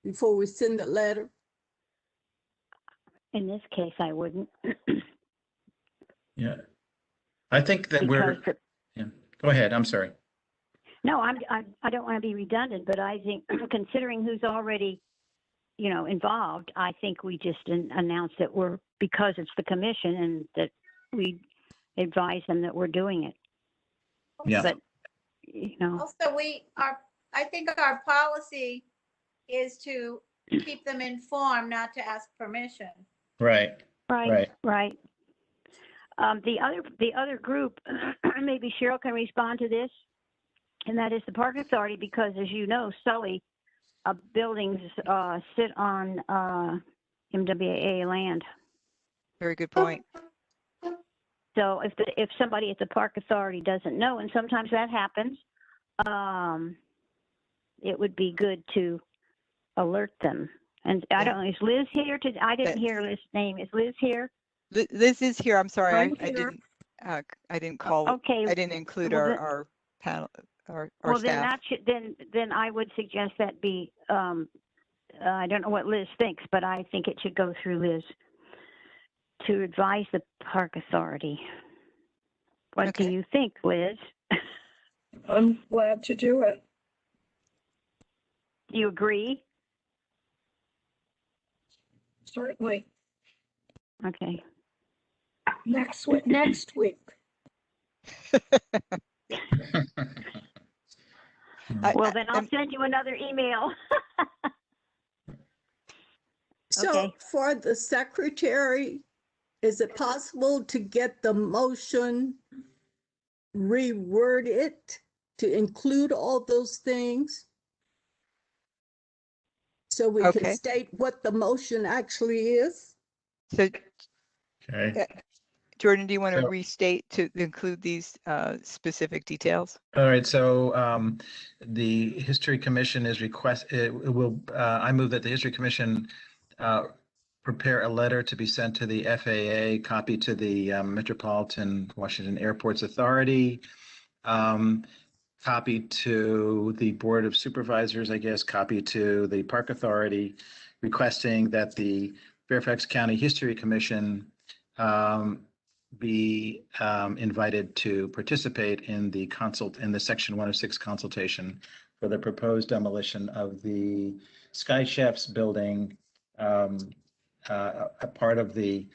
before we send the letter? In this case, I wouldn't. Yeah. I think that we're, Because yeah, go ahead. I'm sorry. No, I don't want to be redundant, but I think considering who's already, involved, I think we just announce that because it's the commission and that we advise them that we're doing it. Yeah. But, Also, I think our policy is to keep them informed, not to ask permission. Right. Right. The other group, maybe Cheryl can respond to this, and that is the Park Authority, because as you know, Sully buildings sit on MWA land. Very good point. So if somebody at the Park Authority doesn't know, and sometimes that happens, it would be good to alert them. And I don't know, is Liz here? I didn't hear Liz's name. Is Liz here? Liz is here. I'm sorry, I'm I here. didn't call. Okay. I didn't include Well, then- our panel, our Well, then staff. that should, then I would suggest that be, I don't know what Liz thinks, but I think it should go through Liz to advise the Park Authority. What do you think, Liz? I'm glad to do it. Do you agree? Certainly. Okay. Next week. Well, then I'll send you another email. So Okay. for the secretary, is it possible to get the motion reworded to include all those things? So we Okay. can state what the motion actually is? So, Okay. Jordan, do you want to So- restate to include these specific details? All right, so the History Commission is I move that the History Commission prepare a letter to be sent to the FAA, copy to the Metropolitan Washington Airports Authority, copy to the Board of Supervisors, I guess, copy to the Park Authority, requesting that the Fairfax County History Commission be invited to participate in the Section 106 consultation for the proposed demolition of the Sky Chefs building, a part of the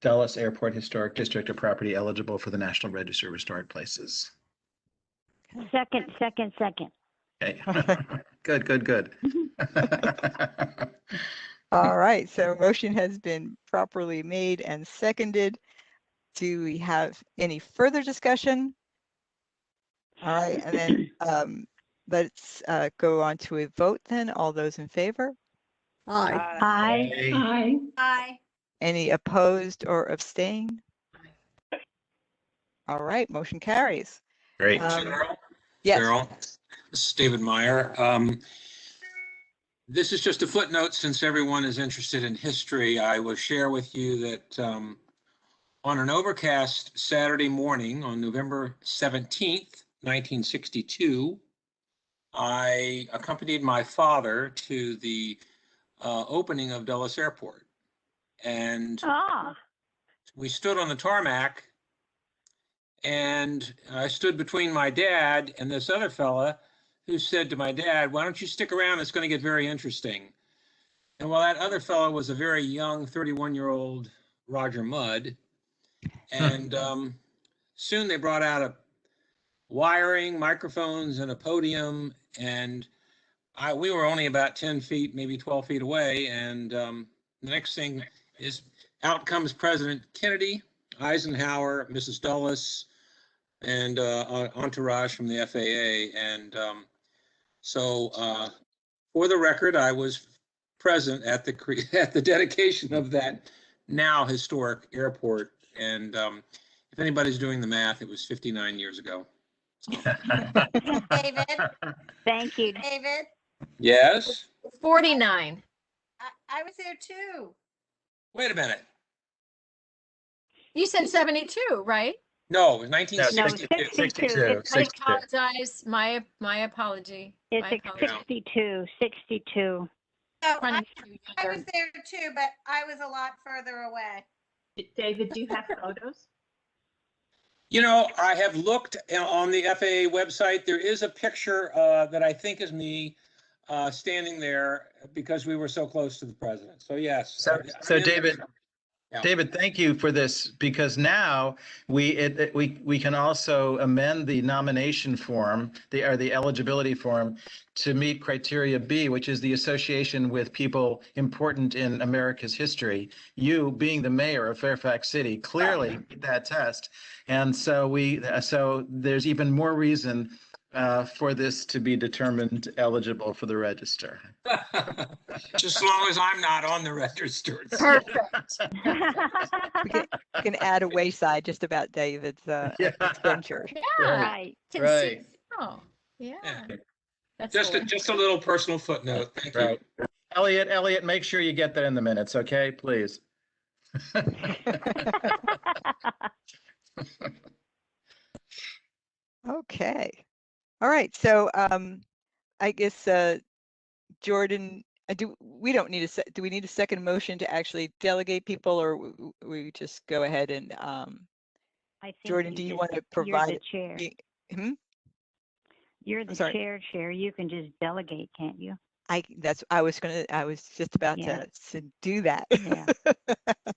Dulles Airport Historic District, a property eligible for the National Register of Historic Places. Second. Okay. Good. All right, so motion has been properly made and seconded. Do we have any further discussion? All right, and then let's go on to a vote then. All those in favor? Aye. Aye. Aye. Any opposed or abstain? All right, motion carries. Great. Cheryl? Yes. Cheryl, this is David Meyer. This is just a footnote since everyone is interested in history. I will share with you that on an overcast Saturday morning on November 17th, 1962, I accompanied my father to the opening of Dulles Airport. And we stood on the tarmac, and I stood between my dad and this other fella who said to my dad, "Why don't you stick around? It's going to get very interesting." And while that other fellow was a very young 31-year-old Roger Mudd, and soon they brought out a wiring, microphones, and a podium, and we were only about 10 feet, maybe 12 feet away, and the next thing is out comes President Kennedy, Eisenhower, Mrs. Dulles, and entourage from the FAA, and so for the record, I was present at the at the dedication of that now historic airport. And if anybody's doing the math, it was 59 years ago. David, Thank you. David, Yes. 49. I was there too. Wait a minute. You said 72, right? No, it was No, 1962. 62. I apologize. My apology. It's My apologies. 62. 62. No, Running I was there too, but I was a lot further away. David, do you have photos? You know, I have looked on the FAA website. There is a picture that I think is me standing there because we were so close to the president. So yes. So David, Yeah. David, thank you for this, because now we can also amend the nomination form, the eligibility form, to meet criteria B, which is the association with people important in America's history. You, being the mayor of Fairfax City, clearly meet that test, and so there's even more reason for this to be determined eligible for the register. Just as long as I'm not on the register. Perfect. We can add a wayside just about David's adventure. Yeah. Right. Right. Oh, yeah. That's Just a little personal footnote. Thank you. Right. Elliot, make sure you get that in the minutes, okay, please. Okay. All right. So I guess Jordan, do we need a second motion to actually delegate people, or we just go ahead and I think Jordan, do you want to provide? You're the chair. Hmm? You're the chair. You can just delegate, can't you? I was just about to do that. Yeah.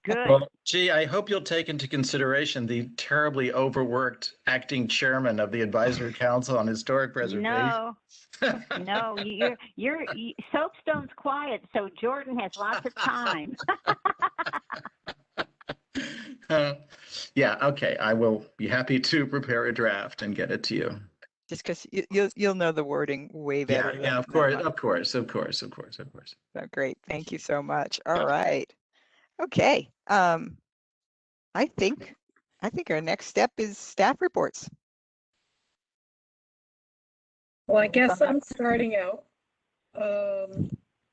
Good. Well, gee, I hope you'll take into consideration the terribly overworked acting chairman of the Advisory Council on Historic Preservation. No, you're Soapstone's quiet, so Jordan has lots of time. Yeah, okay. I will be happy to prepare a draft and get it to you. Just because you'll know the wording way better. Yeah, of course. Oh, great. Thank you so much. All right. Okay. I think our next step is staff reports. Well, I guess I'm starting out.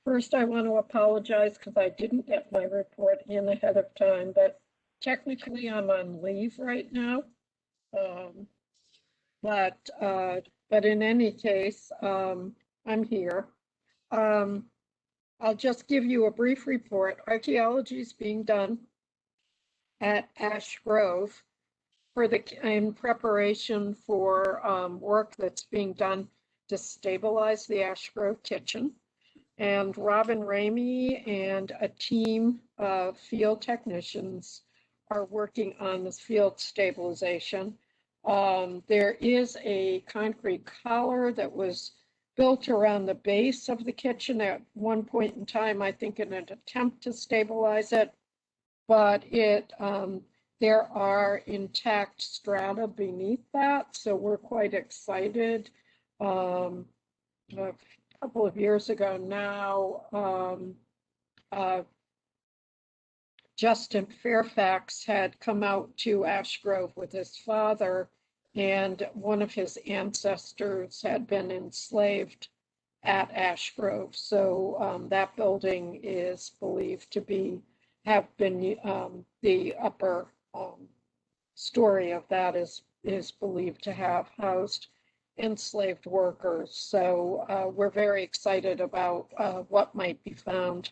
First, I want to apologize because I didn't get my report in ahead of time, but technically I'm on leave right now. But in any case, I'm here. I'll just give you a brief report. Archaeology is being done at Ash Grove in preparation for work that's being done to stabilize the Ash Grove kitchen. And Robin Ramey and a team of field technicians are working on this field stabilization. There is a concrete collar that was built around the base of the kitchen at one point in time, I think in an attempt to stabilize it, but there are intact strata beneath that, so we're quite excited. A couple of years ago now, Justin Fairfax had come out to Ash Grove with his father, and one of his ancestors had been enslaved at Ash Grove. So that building is believed to have been the upper story of that is believed to have housed enslaved workers. So we're very excited about what might be found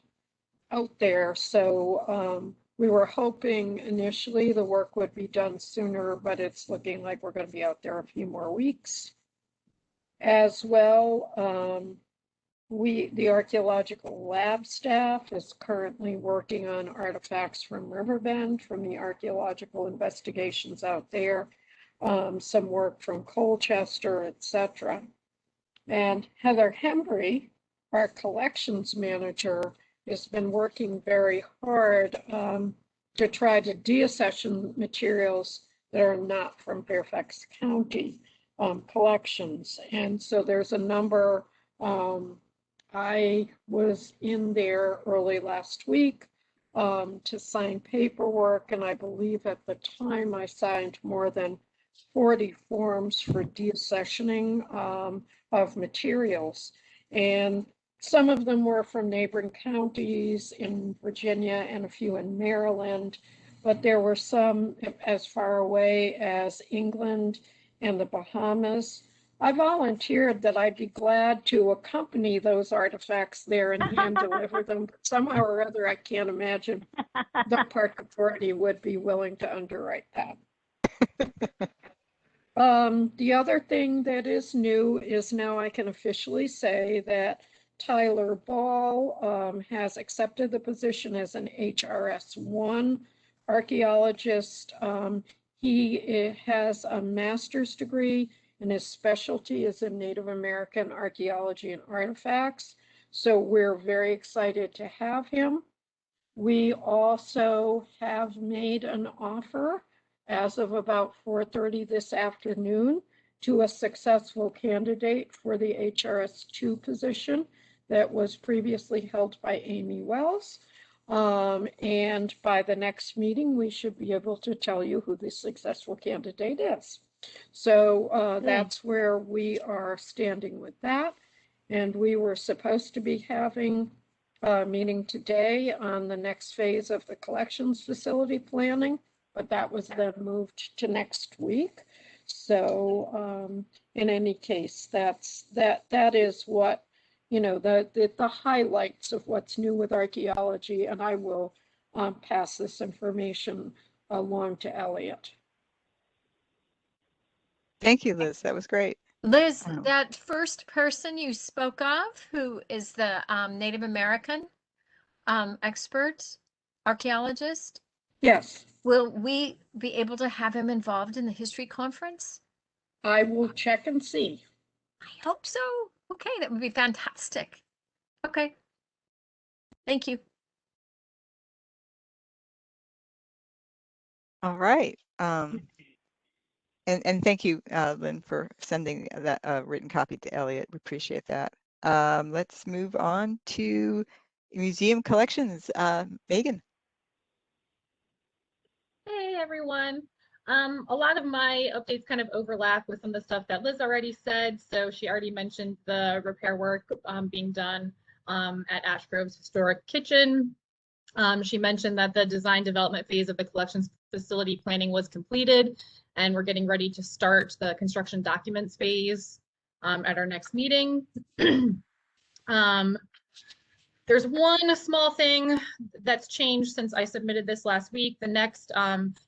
out there. So we were hoping initially the work would be done sooner, but it's looking like we're going to be out there a few more weeks. As well, the archaeological lab staff is currently working on artifacts from Riverbend, from the archaeological investigations out there, some work from Colchester, etc. And Heather Hembry, our collections manager, has been working very hard to try to deaccession materials that are not from Fairfax County collections. And so there's a number I was in there early last week to sign paperwork, and I believe at the time I signed more than 40 forms for deaccessioning of materials. And some of them were from neighboring counties in Virginia and a few in Maryland, but there were some as far away as England and the Bahamas. I volunteered that I'd be glad to accompany those artifacts there and hand deliver them. But somehow or other, I can't imagine the park authority would be willing to underwrite that. The other thing that is new is now I can officially say that Tyler Ball has accepted the position as an HRS1 archaeologist. He has a master's degree and his specialty is in Native American archaeology and artifacts. So we're very excited to have him. We also have made an offer as of about 4:30 this afternoon to a successful candidate for the HRS2 position that was previously held by Amy Wells. And by the next meeting, we should be able to tell you who the successful candidate is. So that's where we are standing with that. And we were supposed to be having a meeting today on the next phase of the collections facility planning, but that was then moved to next week. So in any case, that is what, you know, the highlights of what's new with archaeology, and I will pass this information along to Elliot. Thank you, Liz. That was great. Liz, that first person you spoke of, who is the Native American expert archaeologist? Yes. Will we be able to have him involved in the history conference? I will check and see. I hope so. Okay, that would be fantastic. Okay. Thank you. All right. And thank you, Lynn, for sending that written copy to Elliot. We appreciate that. Let's move on to museum collections. Megan. Hey, everyone. A lot of my updates kind of overlap with some of the stuff that Liz already said. So she already mentioned the repair work being done at Ash Grove's historic kitchen. She mentioned that the design development phase of the collections facility planning was completed, and we're getting ready to start the construction documents phase at our next meeting. There's one small thing that's changed since I submitted this last week. The next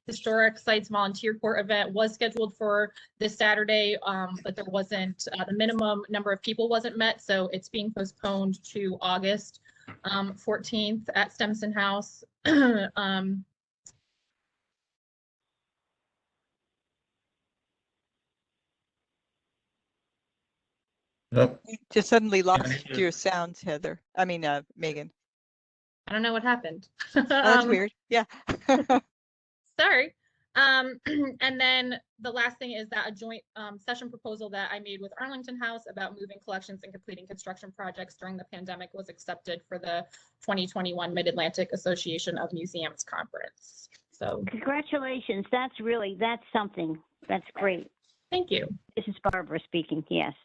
Historic Sites Volunteer Corps event was scheduled for this Saturday, but there wasn't, the minimum number of people wasn't met, so it's being postponed to August 14th at Stemson House. Nope. You just suddenly lost your sound, Heather. I mean, Megan. I don't know what happened. Oh, that's weird. Yeah. Sorry. And then the last thing is that a joint session proposal that I made with Arlington House about moving collections and completing construction projects during the pandemic was accepted for the 2021 Mid-Atlantic Association of Museums Conference. So congratulations. That's something. That's great. Thank you. This is Barbara speaking. Yes.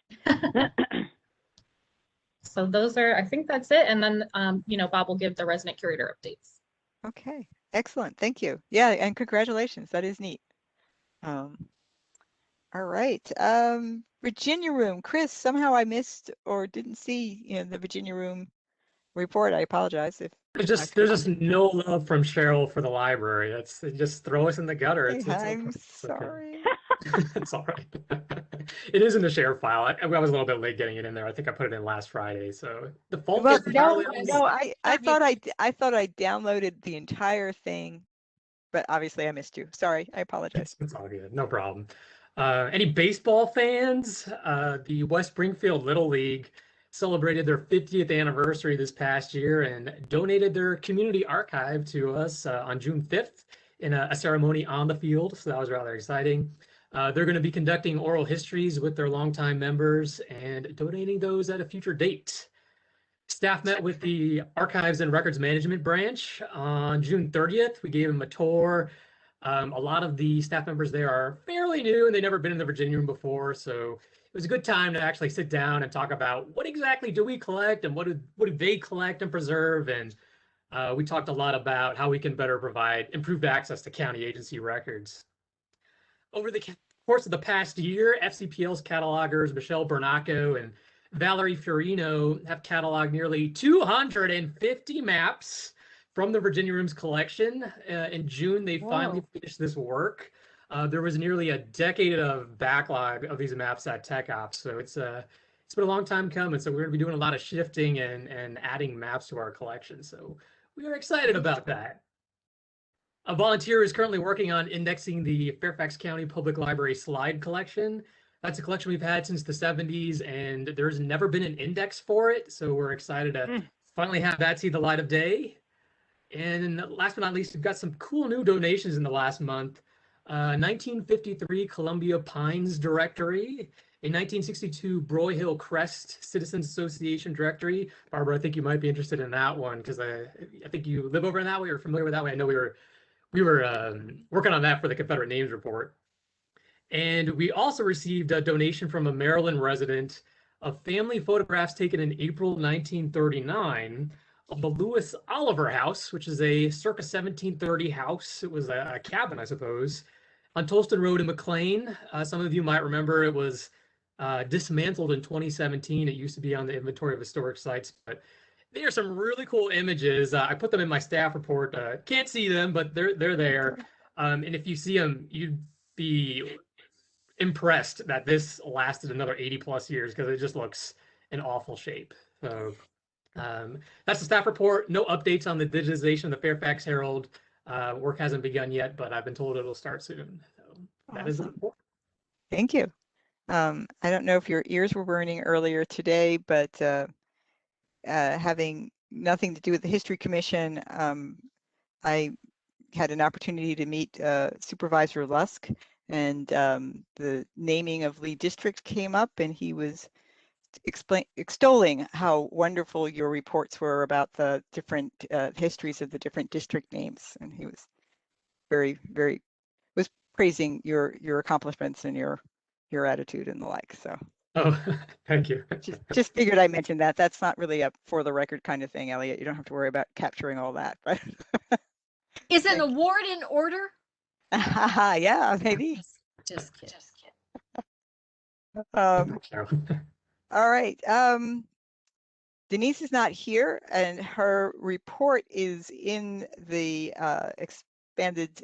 So those are, I think that's it. And then, you know, Bob will give the resident curator updates. Okay, excellent. Thank you. Yeah, and congratulations. That is neat. All right. Virginia Room. Chris, somehow I missed or didn't see the Virginia Room report. I apologize if there's just no love from Cheryl for the library. That's just throw us in the gutter. I'm sorry. Okay. It's all right. It is in the share file. I was a little bit late getting it in there. I think I put it in last Friday. So the fault well, is no, I thought I downloaded the entire thing, but obviously I missed you. Sorry, I apologize. It's all good. No problem. Any baseball fans? The West Springfield Little League celebrated their 50th anniversary this past year and donated their community archive to us on June 5th in a ceremony on the field. So that was rather exciting. They're going to be conducting oral histories with their longtime members and donating those at a future date. Staff met with the Archives and Records Management Branch on June 30th. We gave them a tour. A lot of the staff members there are fairly new and they've never been in the Virginia Room before. So it was a good time to actually sit down and talk about what exactly do we collect and what do they collect and preserve. And we talked a lot about how we can better provide improved access to county agency records. Over the course of the past year, FCPL's catalogers, Michelle Bernaco and Valerie Fiorino, have cataloged nearly 250 maps from the Virginia Room's collection. In June, they finally finished this work. There was nearly a decade of backlog of these maps at Tech Ops, so it's been a long time coming. So we're going to be doing a lot of shifting and adding maps to our collection. So we are excited about that. A volunteer is currently working on indexing the Fairfax County Public Library slide collection. That's a collection we've had since the 70s, and there's never been an index for it. So we're excited to finally have that see the light of day. And last but not least, we've got some cool new donations in the last month. 1953 Columbia Pines Directory, a 1962 Broyhill Crest Citizens Association Directory. Barbara, I think you might be interested in that one because I think you live over in that way or familiar with that way. I know we were working on that for the Confederate Names Report. And we also received a donation from a Maryland resident of family photographs taken in April 1939 of the Lewis Oliver House, which is a circa 1730 house. It was a cabin, I suppose, on Tolston Road in McLean. Some of you might remember it was dismantled in 2017. It used to be on the inventory of historic sites, but there are some really cool images. I put them in my staff report. Can't see them, but they're there. And if you see them, you'd be impressed that this lasted another 80 plus years because it just looks in awful shape. So that's the staff report. No updates on the digitization of the Fairfax Herald. Work hasn't begun yet, but I've been told it'll start soon. So that is the report. Thank you. I don't know if your ears were burning earlier today, but having nothing to do with the History Commission, I had an opportunity to meet Supervisor Lusk, and the naming of Lee District came up, and he was extolling how wonderful your reports were about the different histories of the different district names, and he was was praising your accomplishments and your attitude and the like. So thank you. just figured I mentioned that. That's not really a for the record kind of thing, Elliot. You don't have to worry about capturing all that, right? Is an award in order? Yeah, maybe. Just kidding. All right. Denise is not here, and her report is in the expanded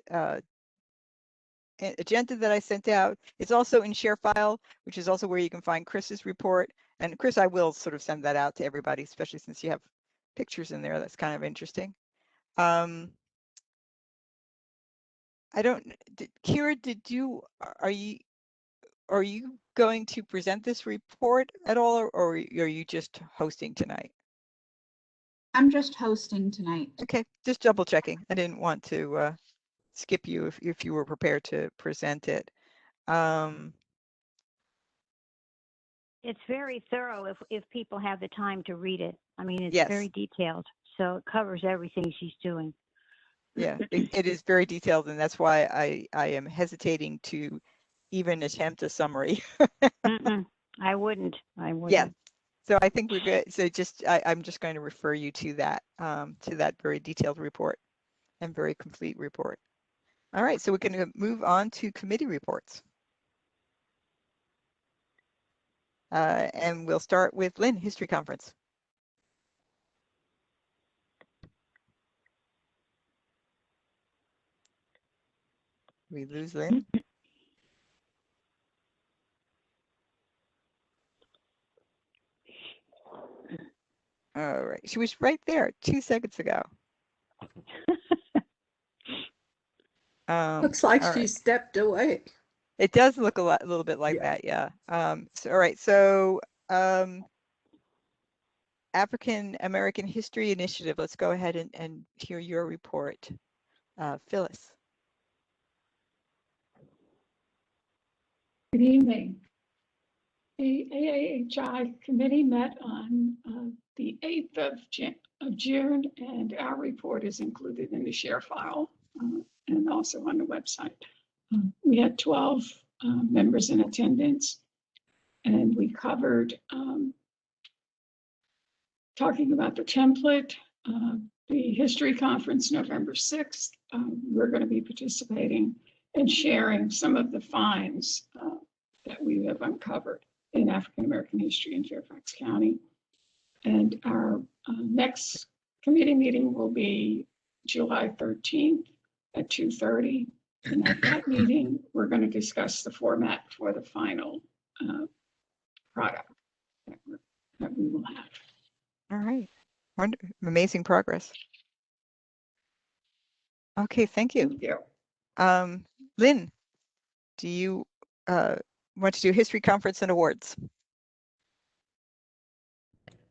agenda that I sent out. It's also in ShareFile, which is also where you can find Chris's report. And Chris, I will sort of send that out to everybody, especially since you have pictures in there. That's kind of interesting. I don't, Kira, are you going to present this report at all, or are you just hosting tonight? I'm just hosting tonight. Okay, just double checking. I didn't want to skip you if you were prepared to present it. It's very thorough if people have the time to read it. I mean, it's Yes. very detailed, so it covers everything she's doing. Yeah, it is very detailed, and that's why I am hesitating to even attempt a summary. I wouldn't. Yeah, so I think we're good. So I'm just going to refer you to that very detailed report and very complete report. All right, so we're going to move on to committee reports. And we'll start with Lynn, History Conference. We lose Lynn? All right, she was right there 2 seconds ago. Looks like she right. stepped away. It does look a little bit like that, yeah. So, all right, so African American History Initiative, let's go ahead and hear your report. Phyllis. Good evening. The AAHI committee met on the 8th of June, and our report is included in the share file and also on the website. We had 12 members in attendance, and we covered talking about the template, the history conference November 6th. We're going to be participating and sharing some of the finds that we have uncovered in African American history in Fairfax County. And our next committee meeting will be July 13th at 2:30. And at that meeting, we're going to discuss the format for the final product that we will have. All right. Amazing progress. Okay, thank you. Thank you. Lynn, do you want to do history conference and awards?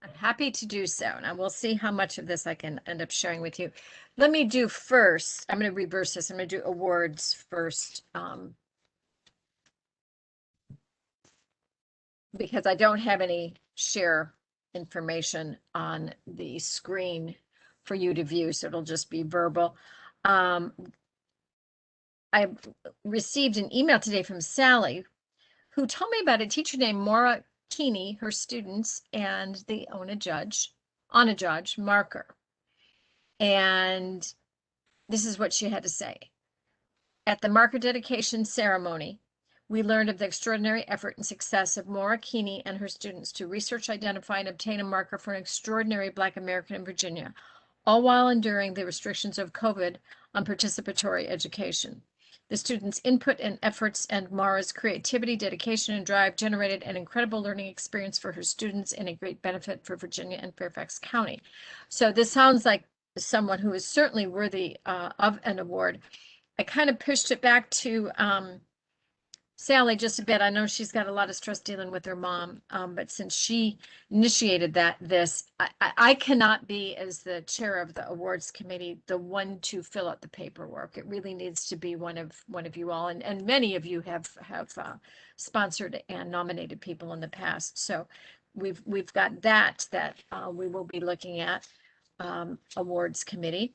I'm happy to do so, and I will see how much of this I can end up sharing with you. Let me do first, I'm going to reverse this. I'm going to do awards first, because I don't have any share information on the screen for you to view, so it'll just be verbal. I received an email today from Sally, who told me about a teacher named Maura Keeney, her students, and the Ona Judge marker. And this is what she had to say. At the marker dedication ceremony, we learned of the extraordinary effort and success of Maura Keeney and her students to research, identify, and obtain a marker for an extraordinary Black American in Virginia, all while enduring the restrictions of COVID on participatory education. The students' input and efforts and Maura's creativity, dedication, and drive generated an incredible learning experience for her students and a great benefit for Virginia and Fairfax County. So this sounds like someone who is certainly worthy of an award. I kind of pushed it back to Sally just a bit. I know she's got a lot of stress dealing with her mom, but since she initiated I cannot be, as the chair of the awards committee, the one to fill out the paperwork. It really needs to be one of you all, and many of you have sponsored and nominated people in the past. So we've got that we will be looking at, awards committee.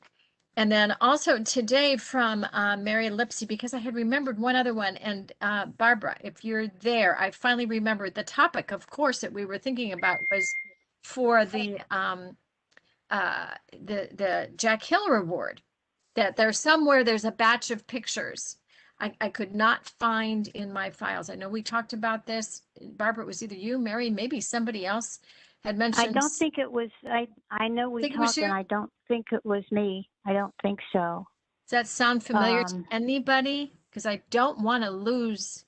And then also today from Mary Lipsy, because I had remembered one other one. And Barbara, if you're there, I finally remembered the topic, of course, that we were thinking about was for the Jack Hill Award. That there's a batch of pictures. I could not find in my files. I know we talked about this. Barbara, it was either you, Mary, maybe somebody else had mentioned. I don't think it was, I know we talked and I don't think it was me. I don't think so. Does that sound familiar to anybody? Because I don't want to lose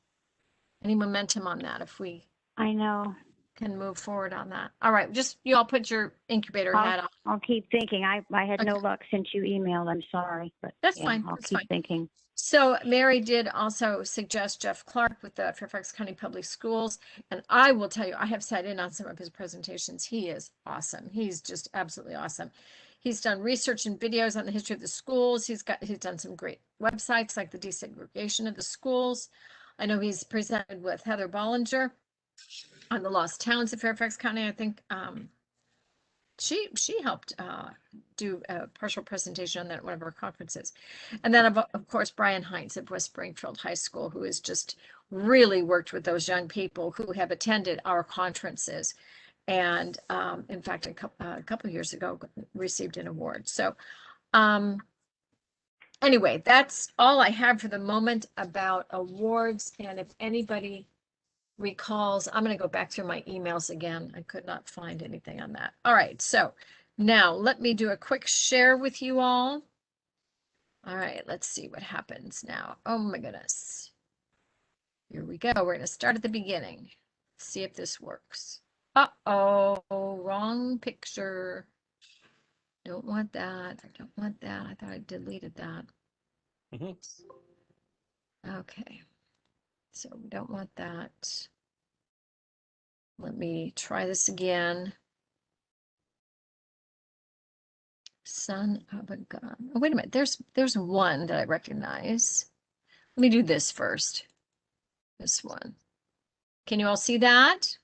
any momentum on that if we I know can move forward on that. All right, just you all put your incubator hat on. I'll keep thinking. I had no luck since you emailed. I'm sorry, but that's yeah, fine. I'll That's keep fine. thinking. So Mary did also suggest Jeff Clark with the Fairfax County Public Schools. And I will tell you, I have sat in on some of his presentations. He is awesome. He's just absolutely awesome. He's done research and videos on the history of the schools. He's done some great websites like the desegregation of the schools. I know he's presented with Heather Bollinger on the lost towns of Fairfax County. I think she helped do a partial presentation on that at one of our conferences. And then of course, Brian Hines of West Springfield High School, who has just really worked with those young people who have attended our conferences. And in fact, a couple of years ago, received an award. So anyway, that's all I have for the moment about awards. And if anybody recalls, I'm going to go back through my emails again. I could not find anything on that. All right, so now let me do a quick share with you all. All right, let's see what happens now. Oh my goodness. Here we go. We're going to start at the beginning. See if this works. Uh-oh, wrong picture. Don't want that. I don't want that. I thought I deleted that. Okay. So we don't want that. Let me try this again. Son of a gun. Oh, wait a minute. There's one that I recognize. Let me do this first. This one. Can you all see that?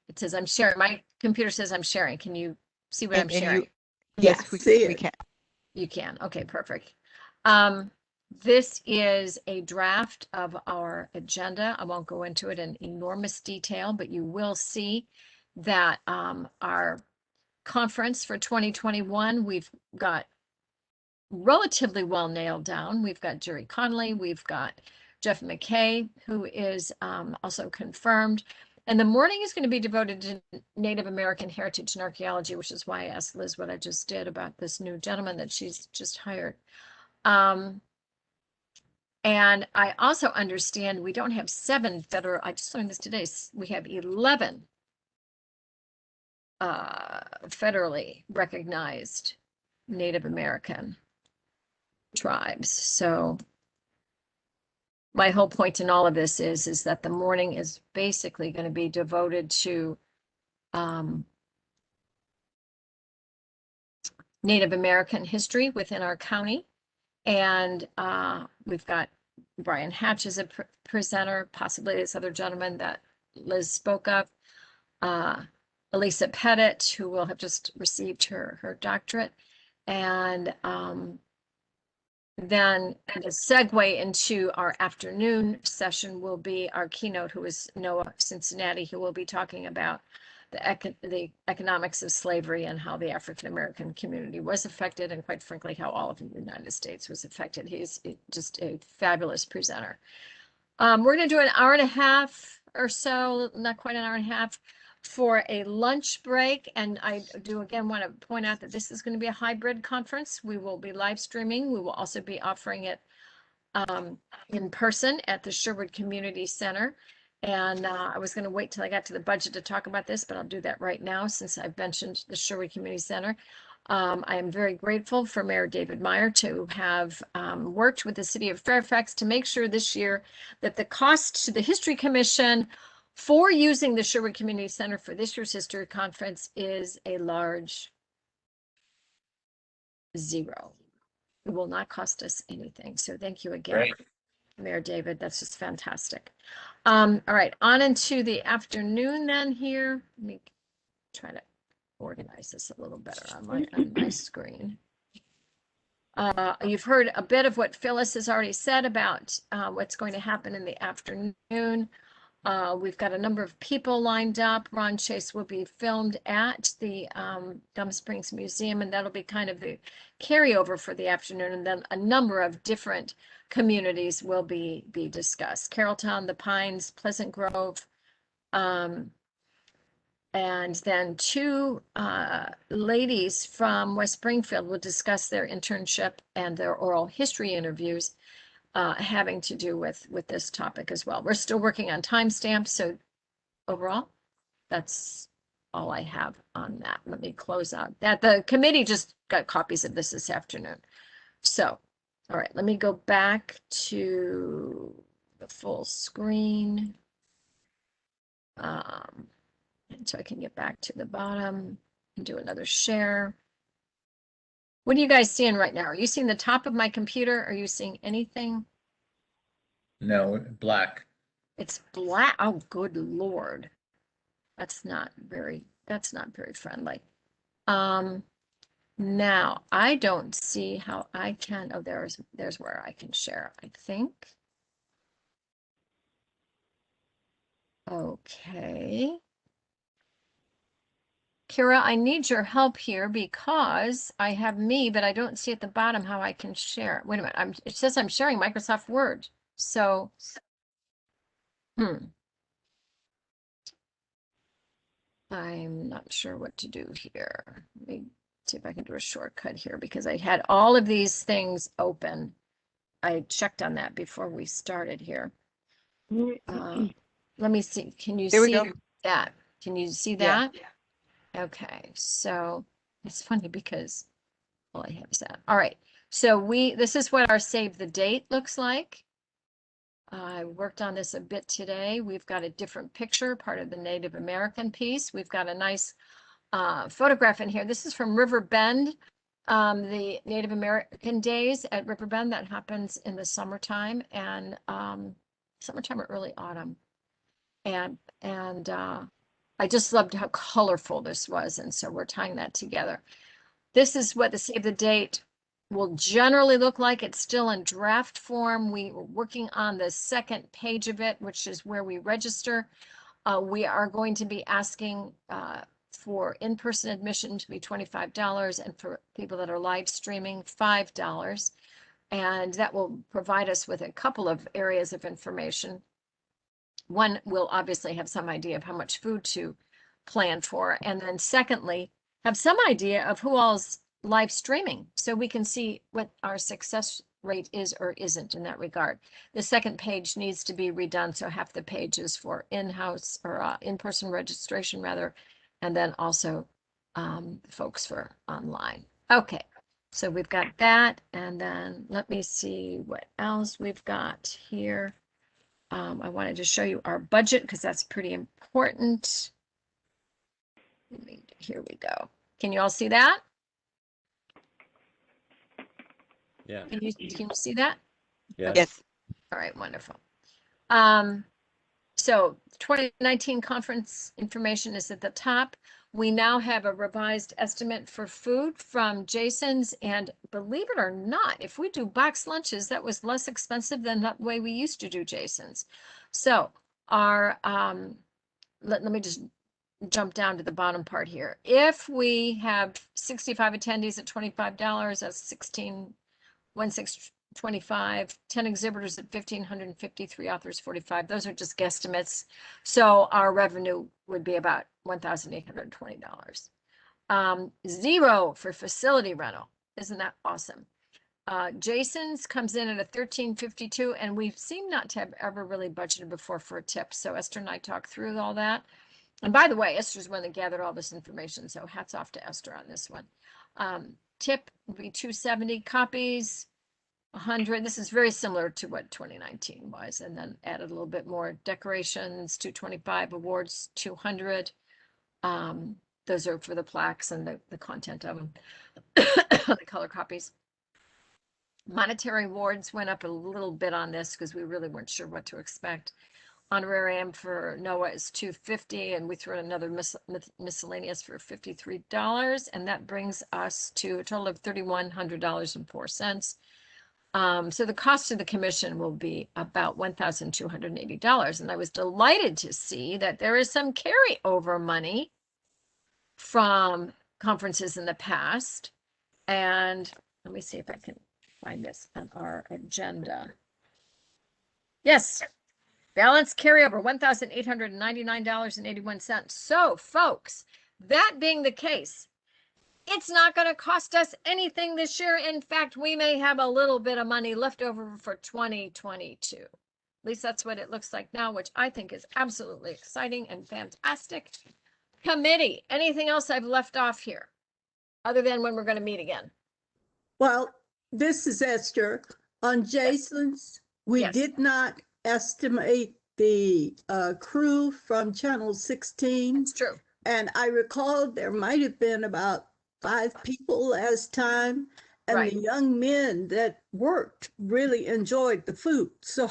It says I'm sharing. My computer says I'm sharing. Can you see what I'm And sharing? yes, we can. You can. Okay, perfect. This is a draft of our agenda. I won't go into it in enormous detail, but you will see that our conference for 2021, we've got relatively well nailed down. We've got Jerry Connolly, we've got Jeff McKay, who is also confirmed. And the morning is going to be devoted to Native American heritage and archaeology, which is why I asked Liz what I just did about this new gentleman that she's just hired. And I also understand we don't have 7 federal, I just learned this today, we have 11 federally recognized Native American tribes. So my whole point in all of this is that the morning is basically going to be devoted to Native American history within our county. And we've got Brian Hatch as a presenter, possibly this other gentleman that Liz spoke of, Elisa Pettit, who will have just received her doctorate. And then a segue into our afternoon session will be our keynote, who is Noah Cincinnati, who will be talking about the economics of slavery and how the African-American community was affected, and quite frankly, how all of the United States was affected. He's just a fabulous presenter. We're going to do an hour and a half or so, not quite an hour and a half, for a lunch break. And I do again want to point out that this is going to be a hybrid conference. We will be live streaming. We will also be offering it in person at the Sherwood Community Center. And I was going to wait till I got to the budget to talk about this, but I'll do that right now since I've mentioned the Sherwood Community Center. I am very grateful for Mayor David Meyer to have worked with the city of Fairfax to make sure this year that the cost to the History Commission for using the Sherwood Community Center for this year's history conference is a large zero. It will not cost us anything. So thank you again, Great. Mayor David. That's just fantastic. All right, on into the afternoon then here. Let me try to organize this a little better on my screen. You've heard a bit of what Phyllis has already said about what's going to happen in the afternoon. We've got a number of people lined up. Ron Chase will be filmed at the Gum Springs Museum, and that'll be kind of the carryover for the afternoon. And then a number of different communities will be discussed. Carrolltown, the Pines, Pleasant Grove, and then 2 ladies from West Springfield will discuss their internship and their oral history interviews having to do with this topic as well. We're still working on timestamps, so overall, that's all I have on that. Let me close out that. The committee just got copies of this afternoon. So, all right, let me go back to the full screen. And so I can get back to the bottom and do another share. What are you guys seeing right now? Are you seeing the top of my computer? Are you seeing anything? No, black. It's black. Oh, good Lord. That's not very friendly. Now I don't see how I can, oh, there's where I can share, I think. Okay. Kira, I need your help here because I have me, but I don't see at the bottom how I can share. Wait a minute. It says I'm sharing Microsoft Word. So, I'm not sure what to do here. Let me see if I can do a shortcut here because I had all of these things open. I checked on that before we started here. Let me see. Can you see that? Can you see that? Yeah. Okay, so it's funny because all I have is that. All right, so this is what our save the date looks like. I worked on this a bit today. We've got a different picture, part of the Native American piece. We've got a nice photograph in here. This is from River Bend, the Native American Days at River Bend. That happens in the summertime and summertime or early autumn. And I just loved how colorful this was, and so we're tying that together. This is what the save the date will generally look like. It's still in draft form. We were working on the second page of it, which is where we register. We are going to be asking for in-person admission to be $25 and for people that are live streaming, $5. And that will provide us with a couple of areas of information. One, we'll obviously have some idea of how much food to plan for. And then secondly, have some idea of who all's live streaming so we can see what our success rate is or isn't in that regard. The second page needs to be redone. So half the page is for in-house or in-person registration rather, and then also folks for online. Okay. So we've got that, and then let me see what else we've got here. I wanted to show you our budget because that's pretty important. Here we go. Can you all see that? Yeah. Can you see that? Yeah. Yes. All right, wonderful. So 2019 conference information is at the top. We now have a revised estimate for food from Jason's, and believe it or not, if we do box lunches, that was less expensive than the way we used to do Jason's. So our, let me just jump down to the bottom part here. If we have 65 attendees at $25, that's 16,125, 10 exhibitors at 1,553, authors 45. Those are just guesstimates. So our revenue would be about $1,820. Zero for facility rental. Isn't that awesome? Jason's comes in at a $1,352, and we seem not to have ever really budgeted before for a tip. So Esther and I talked through all that. And by the way, Esther's one that gathered all this information. So hats off to Esther on this one. Tip would be 270 copies, 100. This is very similar to what 2019 was, and then added a little bit more. Decorations, 225, awards, 200. Those are for the plaques and the content of them, the color copies. Monetary awards went up a little bit on this because we really weren't sure what to expect. Honorarium for Noah is $250, and we threw in another miscellaneous for $53, and that brings us to a total of $3,100.04. So the cost of the commission will be about $1,280, and I was delighted to see that there is some carryover money from conferences in the past. And let me see if I can find this on our agenda. Yes. Balance carryover, $1,899.81. So, folks, that being the case, it's not going to cost us anything this year. In fact, we may have a little bit of money left over for 2022. At least that's what it looks like now, which I think is absolutely exciting and fantastic. Committee, anything else I've left off here other than when we're going to meet again? Well, this is Esther. On Jason's, we did not estimate the crew from Channel 16. It's true. And I recall there might have been about 5 people last time. And the young men that worked really enjoyed the food. So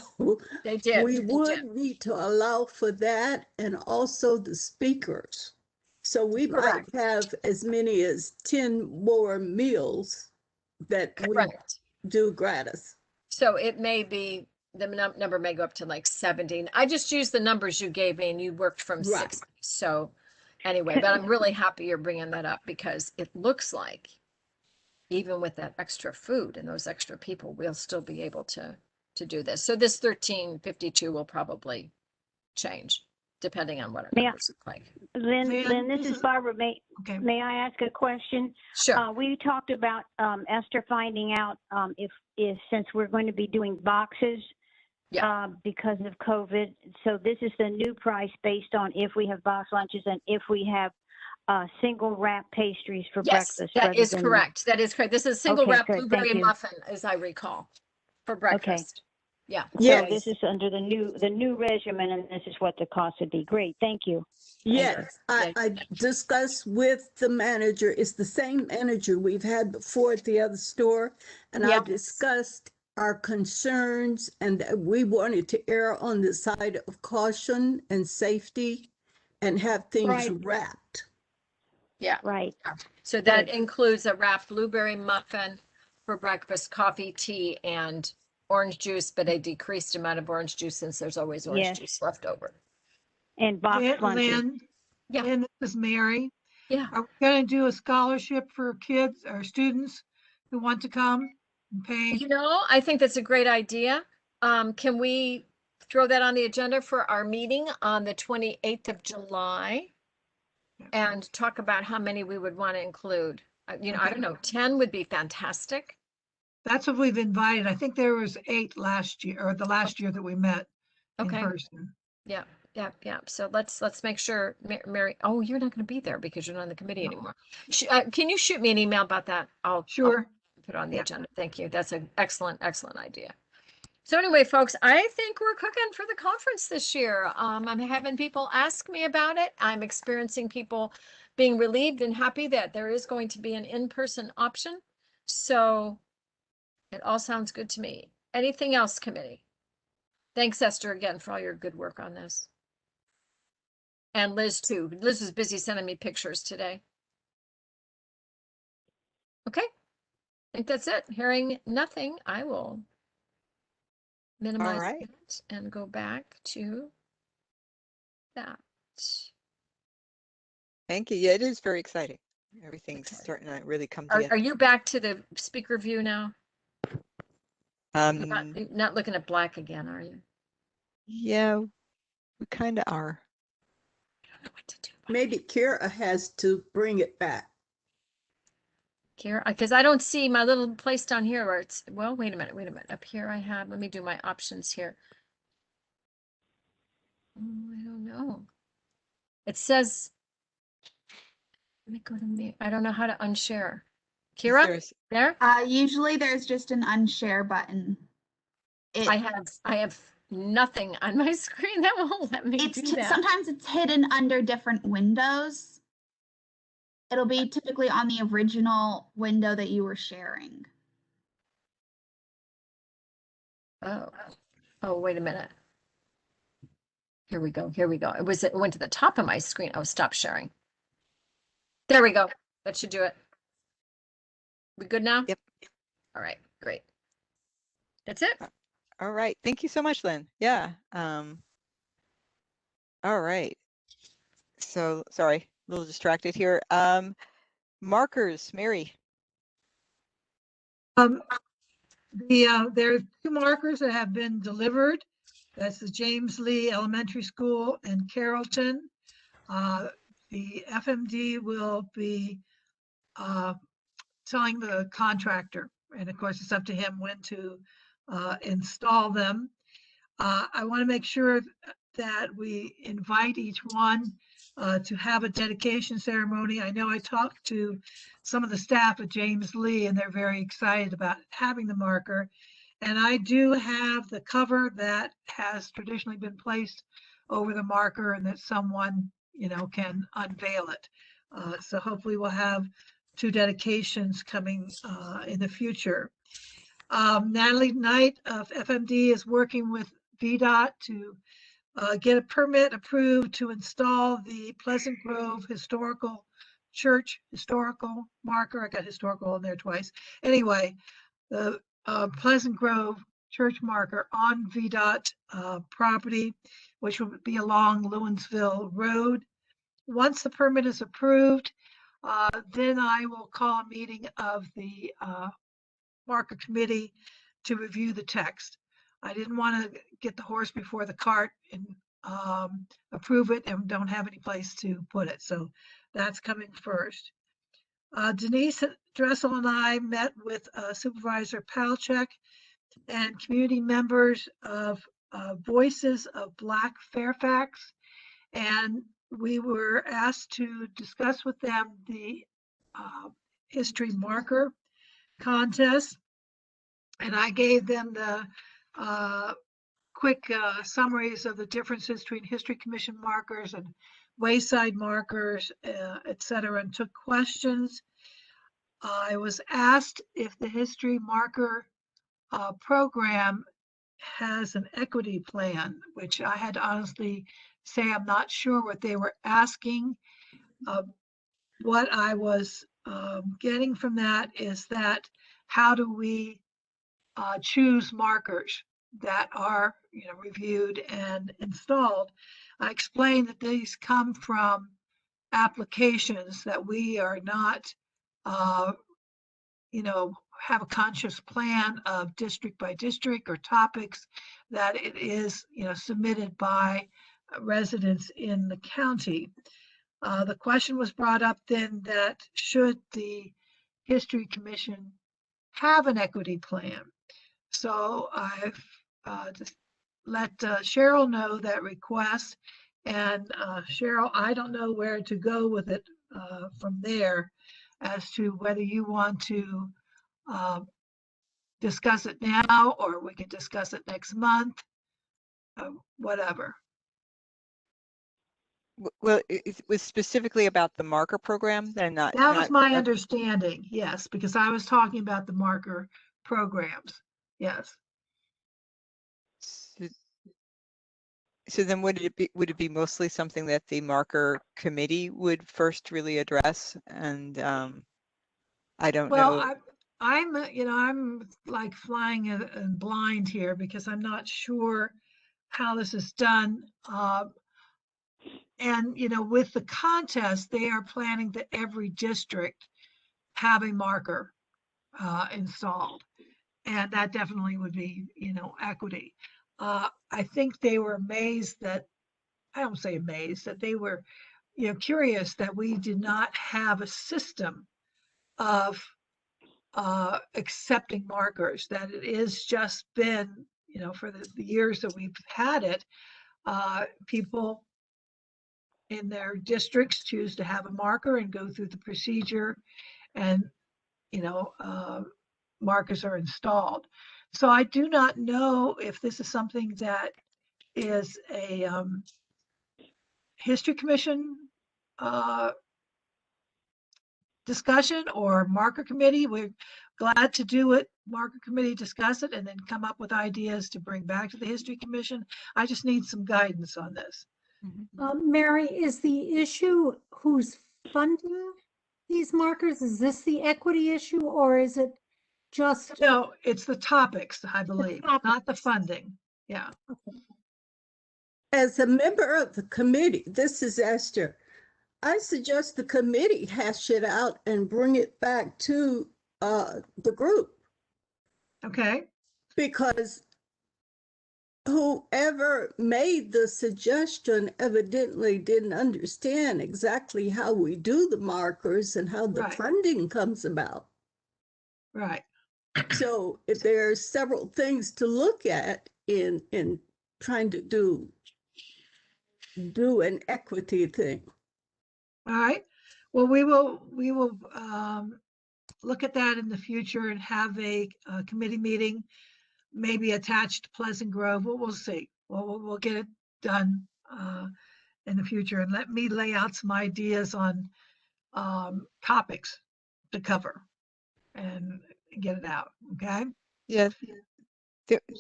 they did. We would need to allow for that, and also the speakers. So we might have as many as 10 more meals that we do gratis. So it may be, the number may go up to like 70. I just used the numbers you gave me, and you worked from 60. So anyway, but I'm really happy you're bringing that up, because it looks like even with that extra food and those extra people, we'll still be able to do this. So this 1352 will probably change depending on what our numbers look like. Lynn, this is Barbara. May I ask a question? Sure. We talked about Esther finding out if since we're going to be doing boxes because of COVID. So this is the new price based on if we have box lunches and if we have single wrap pastries for breakfast. That is correct. That is correct. This is single wrap blueberry muffin, as I recall, for breakfast. Yeah. So this is under the new regimen, and this is what the cost would be. Great. Thank you. Yes, I discussed with the manager. It's the same manager we've had before at the other store. And I discussed our concerns, and that we wanted to err on the side of caution and safety, and have things Right. wrapped. Yeah. Right. So that includes a wrapped blueberry muffin for breakfast, coffee, tea, and orange juice, but a decreased amount of orange juice since there's always orange Yes. juice left over. And box lunches. Lynn, Yeah. Lynn, this is Mary. Yeah. Are we going to do a scholarship for kids or students who want to come and pay? You know, I think that's a great idea. Can we throw that on the agenda for our meeting on the 28th of July? And talk about how many we would want to include. You know, I don't know, 10 would be fantastic. That's what we've invited. I think there was 8 last year, or the last year that we met in Okay. person. Yeah, yeah, yeah. So let's make sure, Mary, oh, you're not going to be there because you're not on the committee anymore. Can you shoot me an email about that? I'll Sure. put it on the agenda. Thank you. That's an excellent, excellent idea. So anyway, folks, I think we're cooking for the conference this year. I'm having people ask me about it. I'm experiencing people being relieved and happy that there is going to be an in-person option. So it all sounds good to me. Anything else, committee? Thanks, Esther, again, for all your good work on this. And Liz, too. Liz was busy sending me pictures today. Okay. I think that's it. Hearing nothing, I will minimize it and go back to that. Thank you. Yeah, it is very exciting. Everything's starting to really come together. Are you back to the speaker view now? You're not looking at black again, are you? Yeah, we kind of are. I don't know what to do. Maybe Kira has to bring it back. Kira, because I don't see my little place down here where it's, well, wait a minute. Up here I have, let me do my options here. Oh, I don't know. It says, let me go to me. I don't know how to unshare. Kira, there? Usually there's just an unshare button. I have nothing on my screen that won't let me do that. Sometimes it's hidden under different windows. It'll be typically on the original window that you were sharing. Oh, wait a minute. Here we go. It went to the top of my screen. Oh, stop sharing. There we go. That should do it. We good now? Yep. All right, great. That's it. All right. Thank you so much, Lynn. Yeah. All right. So sorry, a little distracted here. Markers, Mary. There are 2 markers that have been delivered. That's the James Lee Elementary School in Carrollton. The FMD will be telling the contractor, and of course it's up to him when to install them. I want to make sure that we invite each one to have a dedication ceremony. I know I talked to some of the staff at James Lee, and they're very excited about having the marker. And I do have the cover that has traditionally been placed over the marker, and that someone, can unveil it. So hopefully we'll have 2 dedications coming in the future. Natalie Knight of FMD is working with VDOT to get a permit approved to install the Pleasant Grove Historical Church historical marker. I got historical in there twice. Anyway, the Pleasant Grove Church marker on VDOT property, which will be along Lewinsville Road. Once the permit is approved, then I will call a meeting of the marker committee to review the text. I didn't want to get the horse before the cart and approve it and don't have any place to put it. So that's coming first. Denise Dressel and I met with Supervisor Palchek and community members of Voices of Black Fairfax. And we were asked to discuss with them the history marker contest. And I gave them the quick summaries of the differences between History Commission markers and wayside markers, et cetera, and took questions. I was asked if the history marker program has an equity plan, which I had to honestly say I'm not sure what they were asking. What I was getting from that is that how do we choose markers that are, reviewed and installed? I explained that these come from applications that we are not, have a conscious plan of district by district or topics, that it is, submitted by residents in the county. The question was brought up then that should the History Commission have an equity plan? So I've just let Cheryl know that request. And Cheryl, I don't know where to go with it from there as to whether you want to discuss it now or we can discuss it next month, whatever. Well, it was specifically about the marker program and not. That was my understanding, yes, because I was talking about the marker programs, yes. So then would it be mostly something that the marker committee would first really address? And I don't know. Well, I'm like flying in blind here because I'm not sure how this is done. And, with the contest, they are planning that every district have a marker installed. And that definitely would be, equity. I think they were amazed that, I don't say amazed, that they were, curious that we did not have a system of accepting markers, that it is just been, for the years that we've had it, people in their districts choose to have a marker and go through the procedure, and markers are installed. So I do not know if this is something that is a History Commission discussion or marker committee. We're glad to do it. Marker committee discuss it and then come up with ideas to bring back to the History Commission. I just need some guidance on this. Mary, is the issue who's funding these markers? Is this the equity issue or is it just? No, it's the topics, I believe, not the funding. Yeah. Okay. As a member of the committee, this is Esther. I suggest the committee hash it out and bring it back to the group. Okay. Because whoever made the suggestion evidently didn't understand exactly how we do the markers and how the funding comes about. Right. So if there are several things to look at in trying to do an equity thing. All right. Well, we will look at that in the future and have a committee meeting, maybe attached to Pleasant Grove. We'll see. We'll get it done in the future, and let me lay out some ideas on topics to cover and get it out. Okay. Yeah.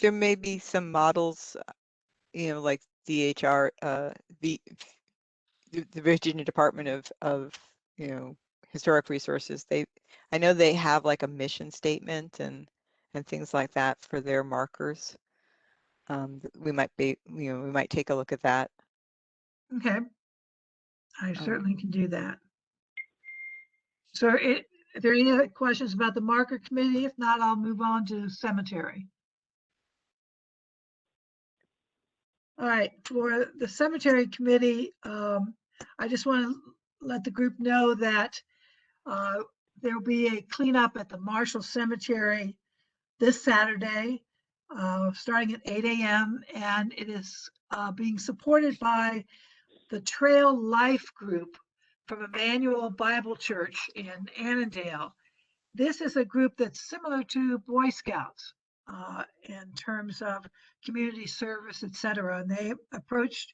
There may be some models, like DHR, the Virginia Department of Historic Resources. I know they have like a mission statement and things like that for their markers. We might take a look at that. Okay. I certainly can do that. So are there any other questions about the marker committee? If not, I'll move on to cemetery. All right, for the cemetery committee, I just want to let the group know that there'll be a cleanup at the Marshall Cemetery this Saturday, starting at 8 a.m. and it is being supported by the Trail Life Group from Emmanuel Bible Church in Annandale. This is a group that's similar to Boy Scouts in terms of community service, etc. And they approached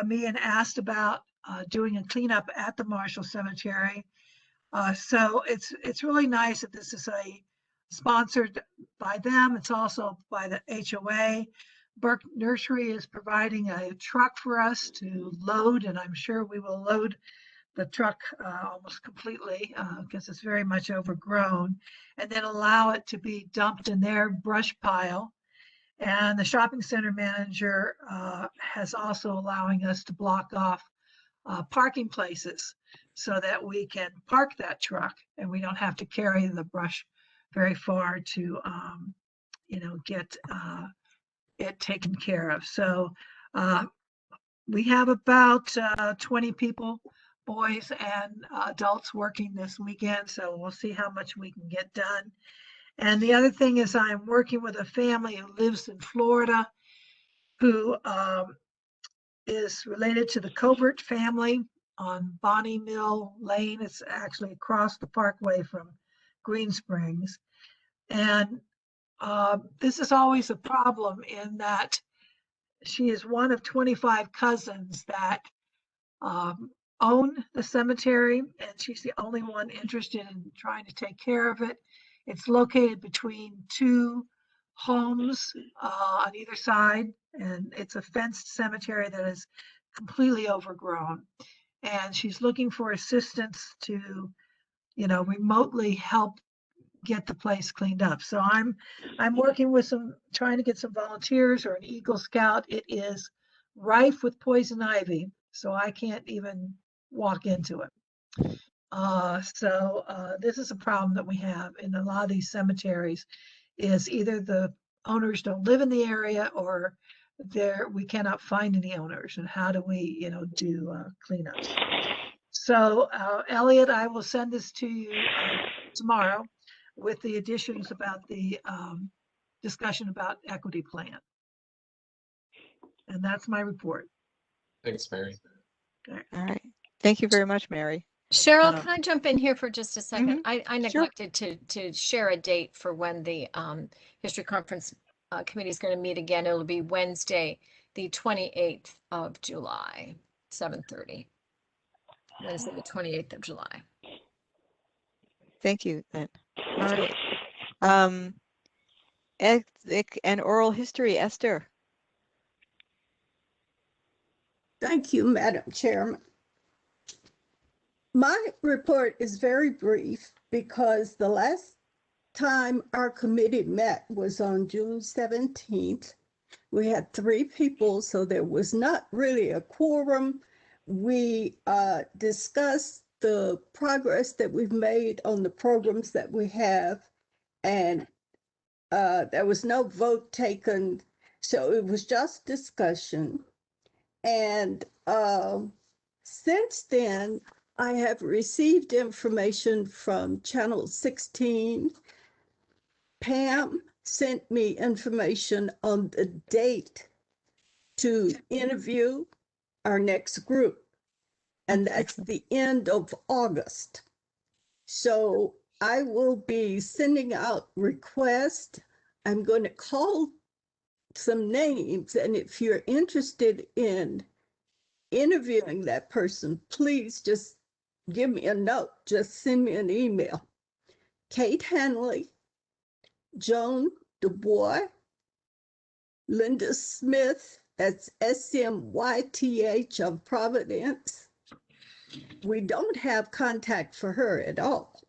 me and asked about doing a cleanup at the Marshall Cemetery. So it's really nice that this is sponsored by them. It's also by the HOA. Burke Nursery is providing a truck for us to load, and I'm sure we will load the truck almost completely because it's very much overgrown, and then allow it to be dumped in their brush pile. And the shopping center manager has also allowing us to block off parking places so that we can park that truck and we don't have to carry the brush very far to, get it taken care of. So we have about 20 people, boys and adults, working this weekend. So we'll see how much we can get done. And the other thing is I'm working with a family who lives in Florida who is related to the Covert family on Bonnie Mill Lane. It's actually across the parkway from Green Springs. And this is always a problem in that she is one of 25 cousins that own the cemetery, and she's the only one interested in trying to take care of it. It's located between two homes on either side, and it's a fenced cemetery that is completely overgrown. And she's looking for assistance to, remotely help get the place cleaned up. So I'm working with trying to get some volunteers or an Eagle Scout. It is rife with poison ivy, so I can't even walk into it. This is a problem that we have in a lot of these cemeteries, is either the owners don't live in the area or we cannot find any owners. And how do we, do cleanups? So Elliot, I will send this to you tomorrow with the additions about the discussion about equity plan. And that's my report. Thanks, Mary. All right. Thank you very much, Mary. Cheryl, can I jump in here for just a second? Mhm. I neglected to share a date for when the History Conference Committee is going to meet again. It'll be Wednesday, the 28th of July, 7:30. Wednesday, the 28th of July. Thank you, then. All right. Ethic and oral history, Esther. Thank you, Madam Chairman. My report is very brief because the last time our committee met was on June 17th. We had 3 people, so there was not really a quorum. We discussed the progress that we've made on the programs that we have, and there was no vote taken, so it was just discussion. And since then, I have received information from Channel 16. Pam sent me information on the date to interview our next group, and that's the end of August. So I will be sending out requests. I'm going to call some names, and if you're interested in interviewing that person, please just give me a note. Just send me an email. Kate Hanley, Joan DuBois, Linda Smith, that's SMYTH of Providence. We don't have contact for her at all.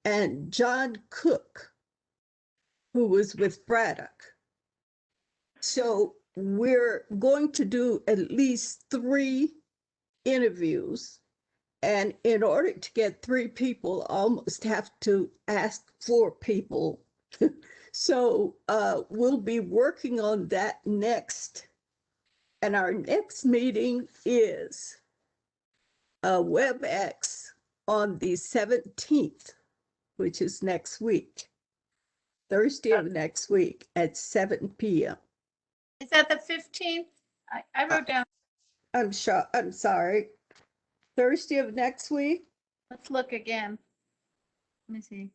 And John Cook, who was with Braddock. So we're going to do at least 3 interviews. And in order to get 3 people, I almost have to ask 4 people. So we'll be working on that next. And our next meeting is WebEx on the 17th, which is next week, Thursday of next week at 7 p.m. Is that the 15th? I wrote down. I'm sorry. Thursday of next week. Let's look again. Let me see.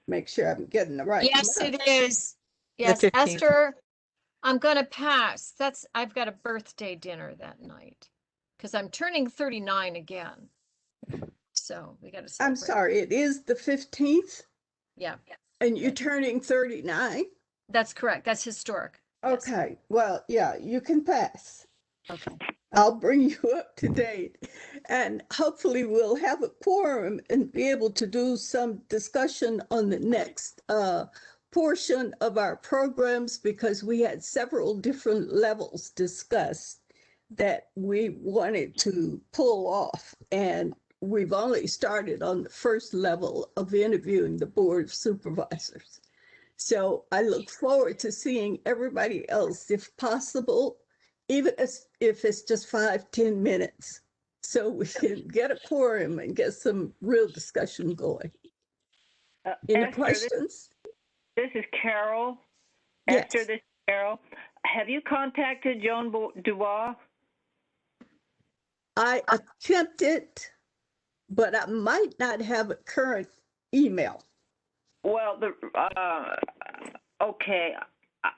Make sure I'm getting the right. Yes, month. it is. Yes, 15th. Esther, I'm going to pass. I've got a birthday dinner that night because I'm turning 39 again. So we got to. I'm sorry, it is the 15th? Yeah. And you're turning 39? That's correct. That's historic. Okay, well, yeah, you can pass. Okay. I'll bring you up to date. And hopefully we'll have a quorum and be able to do some discussion on the next portion of our programs, because we had several different levels discussed that we wanted to pull off. And we've only started on the first level of interviewing the Board of Supervisors. So I look forward to seeing everybody else, if possible, even if it's just 5-10 minutes, so we can get a quorum and get some real discussion going. Any Esther, questions? This is Carol. Yes. Esther, this is Carol. Have you contacted Joan Dubois? I attempted, but I might not have a current email. Well, okay.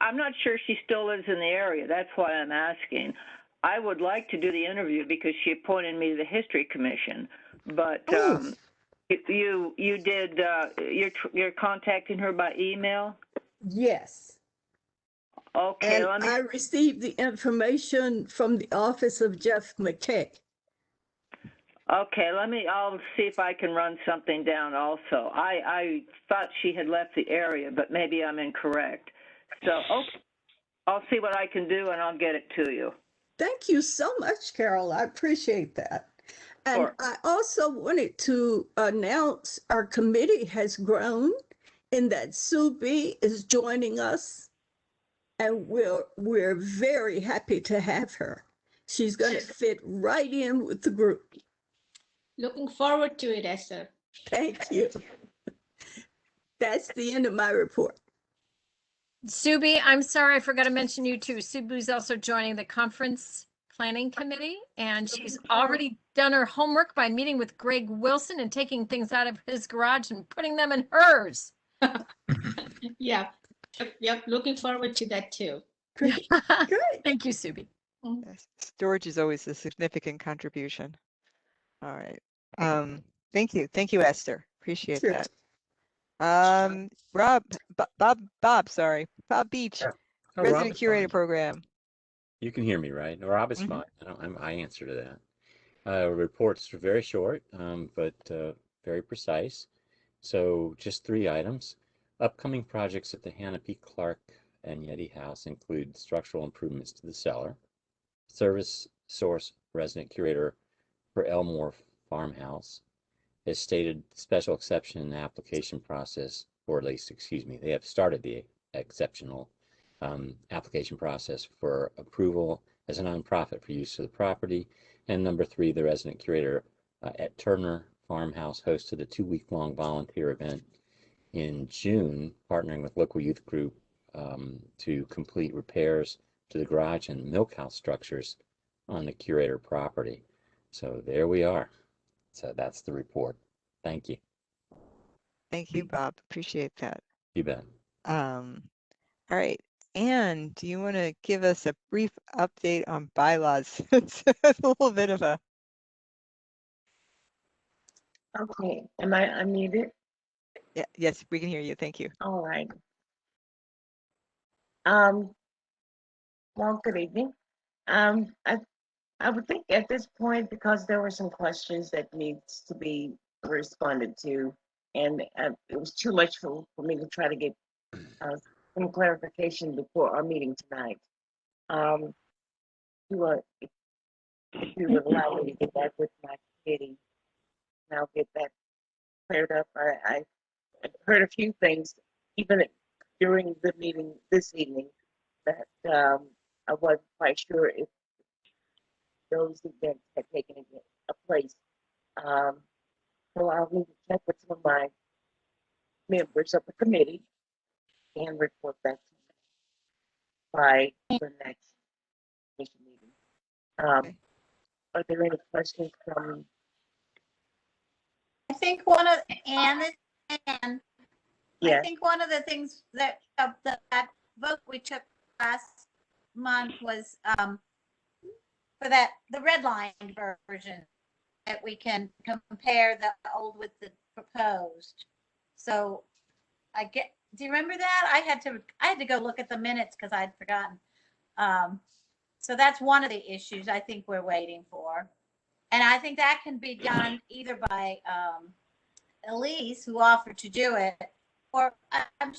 I'm not sure she still lives in the area. That's why I'm asking. I would like to do the interview because she appointed me to the History Commission. But you did. You're contacting her by email. Yes. Okay. And I received the information from the office of Jeff McKay. Okay, I'll see if I can run something down also. I thought she had left the area, but maybe I'm incorrect. So, okay, I'll see what I can do and I'll get it to you. Thank you so much, Carol. I appreciate that. And Sure. I also wanted to announce our committee has grown in that Sue B is joining us. And we're very happy to have her. She's going to fit right in with the group. Looking forward to it, Esther. Thank you. That's the end of my report. Subi, I'm sorry, I forgot to mention you too. Subi's also joining the conference planning committee, and she's already done her homework by meeting with Greg Wilson and taking things out of his garage and putting them in hers. Yeah. Yep. Looking forward to that too. Great. Thank you, Subi. Yes, storage is always a significant contribution. All right. Thank you, Esther. Appreciate Sure. that. Bob Beach, Oh, Rob Resident is Curator fine. Program. You can hear me, right? Rob is fine. I answer to that. Reports are very short, but very precise. So just 3 items. Upcoming projects at the Hannah P. Clark and Yeti House include structural improvements to the cellar, service source resident curator for Elmore Farmhouse has stated special exception in the application process, or at least, excuse me, they have started the exceptional application process for approval as a nonprofit for use of the property. And number 3, the resident curator at Turner Farmhouse hosted a 2-week-long volunteer event in June, partnering with local youth group to complete repairs to the garage and milk house structures on the curator property. So there we are. So that's the report. Thank you. Thank you, Bob. Appreciate that. You bet. All right. Anne, do you want to give us a brief update on bylaws? It's a little bit of a. Okay, am I unmuted? Yeah, yes, we can hear you. Thank you. All right. Well, good evening. I would think at this point, because there were some questions that needs to be responded to, and it was too much for me to try to get some clarification before our meeting tonight. If you would allow me to get that with my committee, and I'll get that cleared up. I heard a few things, even during the meeting this evening, that I wasn't quite sure if those events had taken a place. So I'll need to check with some of my members of the committee and report back to you by the next commission meeting. Are there any questions from? I think one of Anne, Yeah. I think one of the things that that vote we took last month was for the redlined version, that we can compare the old with the proposed. So Do you remember that? I had to go look at the minutes because I'd forgotten. So that's one of the issues I think we're waiting for. And I think that can be done either by Elise, who offered to do it, or I'm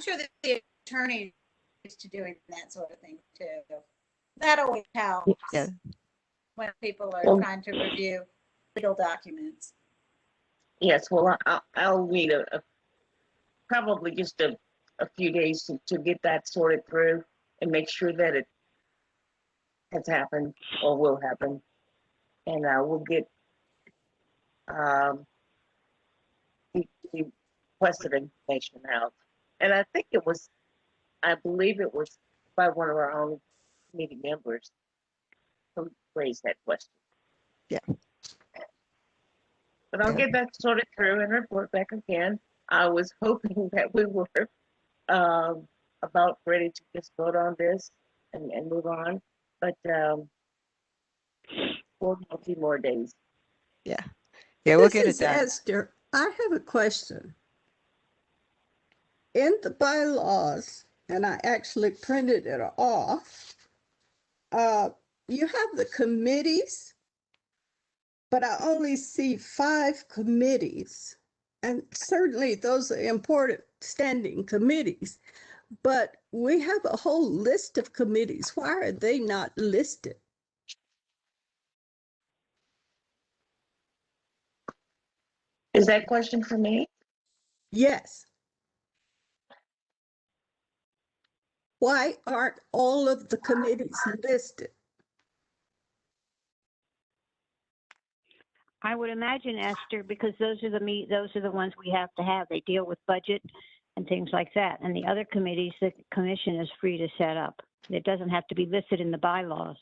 sure that the attorney is to doing that sort of thing too. That always helps. Yeah. When people are Well, trying to review legal documents. yes, well, I'll need probably just a few days to get that sorted through and make sure that it has happened or will happen. And we'll get the requested information out. And I believe it was by one of our own committee members who raised that question. Yeah. But I'll get that sorted through and report back again. I was hoping that we were about ready to just vote on this and move on, but we'll have a few more days. Yeah. Yeah, we'll This get it is done. Esther. I have a question. In the bylaws, and I actually printed it off, you have the committees, but I only see 5 committees. And certainly those are important standing committees, but we have a whole list of committees. Why are they not listed? Is that question for me? Yes. Why aren't all of the committees listed? I would imagine, Esther, because those are the ones we have to have. They deal with budget and things like that. And the other committees, the commission is free to set up. It doesn't have to be listed in the bylaws.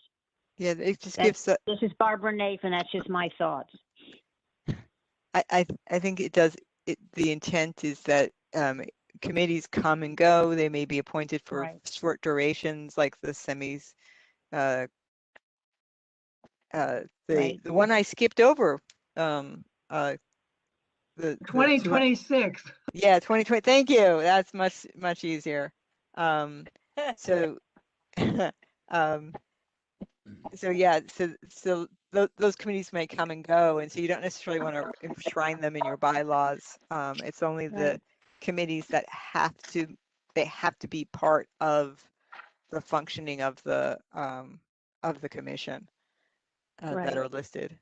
Yeah, it just gives. This is Barbara Nathan. That's just my thoughts. I think it does. The intent is that committees come and go. They may be appointed for short durations, like the semis. The one I skipped over. The 2026. Yeah, 2020. Thank you. That's much easier. So yeah, so those committees may come and go, and so you don't necessarily want to enshrine them in your bylaws. It's only the committees that have to be part of the functioning of the commission that are listed.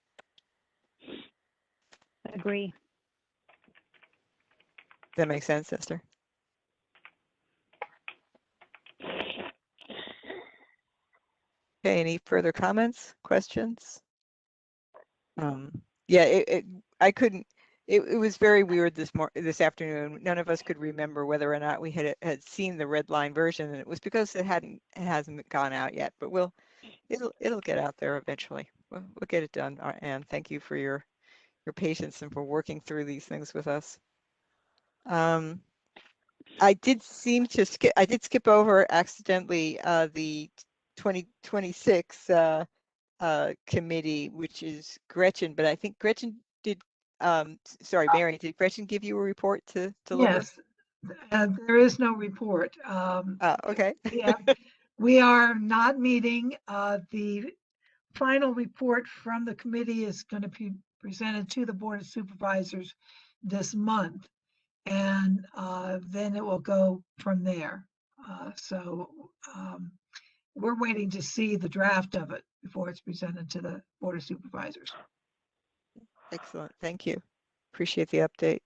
Agree. That makes sense, sister. Okay, any further comments, questions? Yeah, I couldn't. It was very weird this afternoon. None of us could remember whether or not we had seen the red line version, and it was because it hasn't gone out yet. But it'll get out there eventually. We'll get it done. Anne, thank you for your patience and for working through these things with us. I did skip over accidentally the 2026 committee, which is Gretchen, but I think Gretchen did, sorry, Mary, did Gretchen give you a report to look at? Yes, there is no report. Okay. Yeah, we are not meeting. The final report from the committee is going to be presented to the Board of Supervisors this month, and then it will go from there. So we're waiting to see the draft of it before it's presented to the Board of Supervisors. Excellent. Thank you. Appreciate the update.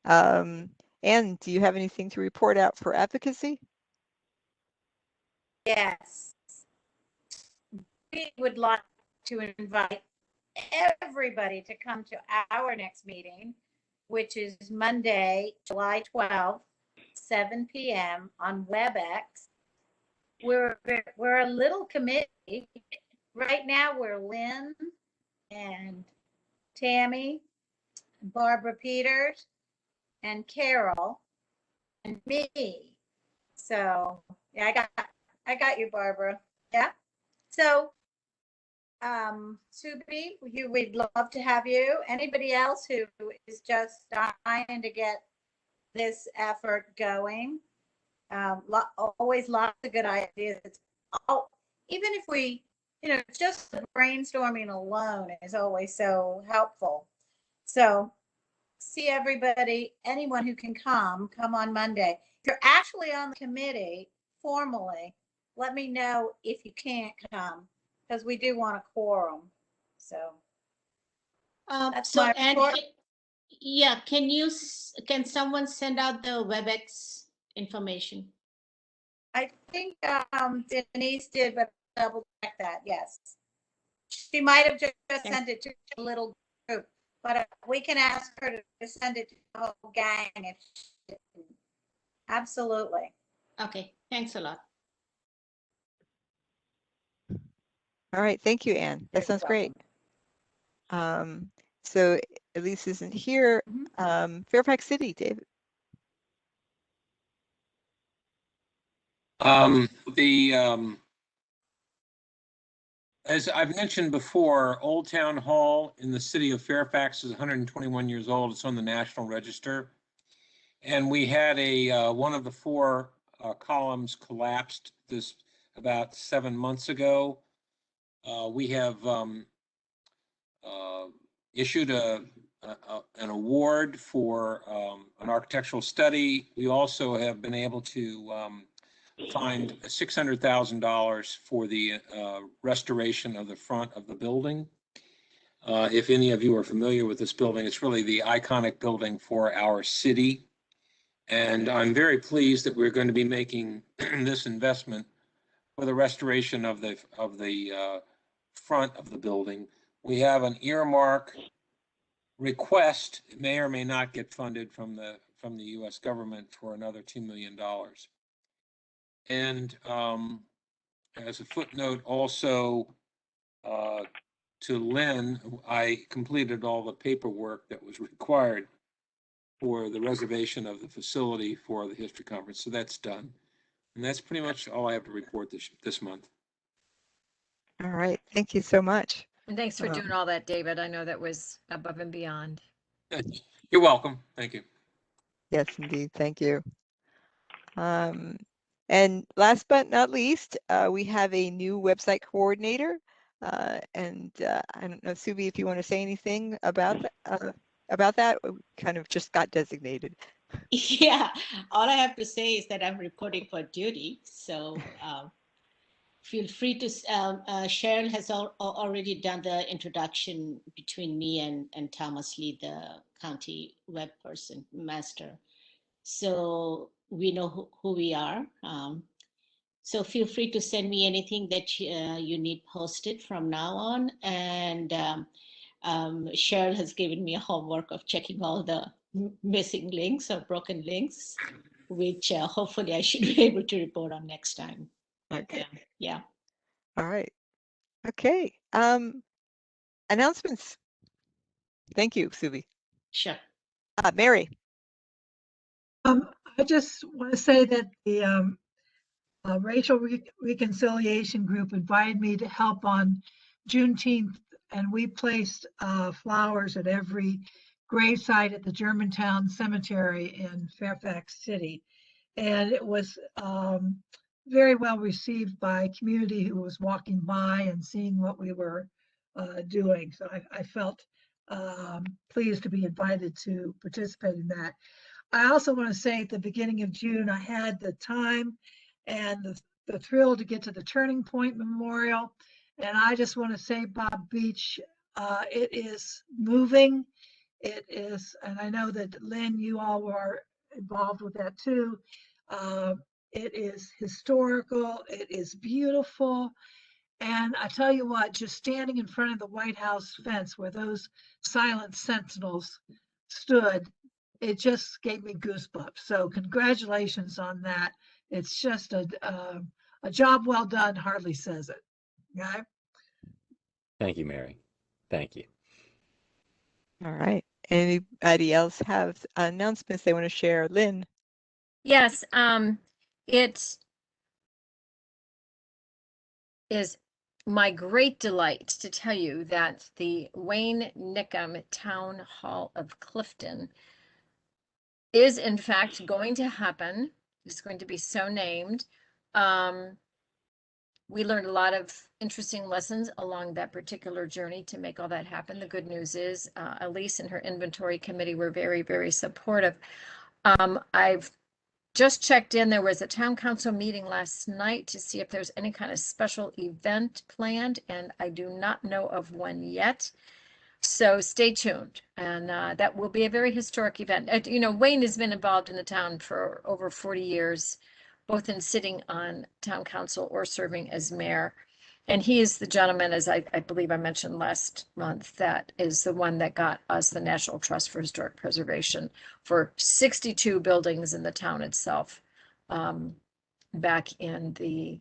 Anne, do you have anything to report out for advocacy? Yes. We would like to invite everybody to come to our next meeting, which is Monday, July 12th, 7 p.m. on WebEx. We're a little committee. Right now, we're Lynn and Tammy, Barbara Peters, and Carol, and me. So yeah, I got you, Barbara. Yeah. So Subi, we'd love to have you. Anybody else who is just dying to get this effort going. Always lots of good ideas. Even if we, just brainstorming alone is always so helpful. So see everybody, anyone who can come on Monday. If you're actually on the committee formally, let me know if you can't come, because we do want a quorum. So that's So, my and report. yeah, can someone send out the WebEx information? I think Denise did, but double check that. Yes, she might have just sent it to a little group, but we can ask her to send it to the whole gang if she didn't. Absolutely. Okay, thanks a lot. All right, thank you, Anne. That sounds great. So Elise isn't here. Fairfax City, David. As I've mentioned before, Old Town Hall in the city of Fairfax is 121 years old. It's on the National Register. And we had one of the four columns collapsed this about 7 months ago. We have issued an award for an architectural study. We also have been able to find $600,000 for the restoration of the front of the building. If any of you are familiar with this building, it's really the iconic building for our city. And I'm very pleased that we're going to be making this investment for the restoration of the front of the building. We have an earmark request. It may or may not get funded from the U.S. government for another $2 million. And as a footnote, also to Lynn, I completed all the paperwork that was required for the reservation of the facility for the history conference. So that's done. And that's pretty much all I have to report this month. All right, thank you so much. And thanks for doing all that, David. I know that was above and beyond. You're welcome. Thank you. Yes, indeed. Thank you. And last but not least, we have a new website coordinator. I don't know, Subi, if you want to say anything about that. We kind of just got designated. Yeah, all I have to say is that I'm reporting for duty. So feel free to, Cheryl has already done the introduction between me and Thomas Lee, the county web person, master. So we know who we are. So feel free to send me anything that you need posted from now on. And Cheryl has given me a homework of checking all the missing links or broken links, which hopefully I should be able to report on next time. Okay. Yeah. All right. Okay. Announcements. Thank you, Subi. Sure. Mary. I just want to say that the Racial Reconciliation Group invited me to help on Juneteenth, and we placed flowers at every gravesite at the Germantown Cemetery in Fairfax City. And it was very well received by community who was walking by and seeing what we were doing. So I felt pleased to be invited to participate in that. I also want to say at the beginning of June, I had the time and the thrill to get to the Turning Point Memorial. And I just want to say, Bob Beach, it is moving. It is, and I know that Lynn, you all were involved with that too. It is historical. It is beautiful. And I tell you what, just standing in front of the White House fence where those silent sentinels stood, it just gave me goosebumps. So congratulations on that. It's just a job well done, hardly says it. Okay? Thank you, Mary. Thank you. All right. Anybody else have announcements they want to share? Lynn. Yes, it is my great delight to tell you that the Wayne Nickham Town Hall of Clifton is in fact going to happen. It's going to be so named. We learned a lot of interesting lessons along that particular journey to make all that happen. The good news is Elise and her inventory committee were very, very supportive. I've just checked in. There was a town council meeting last night to see if there's any kind of special event planned, and I do not know of one yet. So stay tuned, and that will be a very historic event. You know, Wayne has been involved in the town for over 40 years, both in sitting on town council or serving as mayor. And he is the gentleman, as I believe I mentioned last month, that is the one that got us the National Trust for Historic Preservation for 62 buildings in the town itself, back in the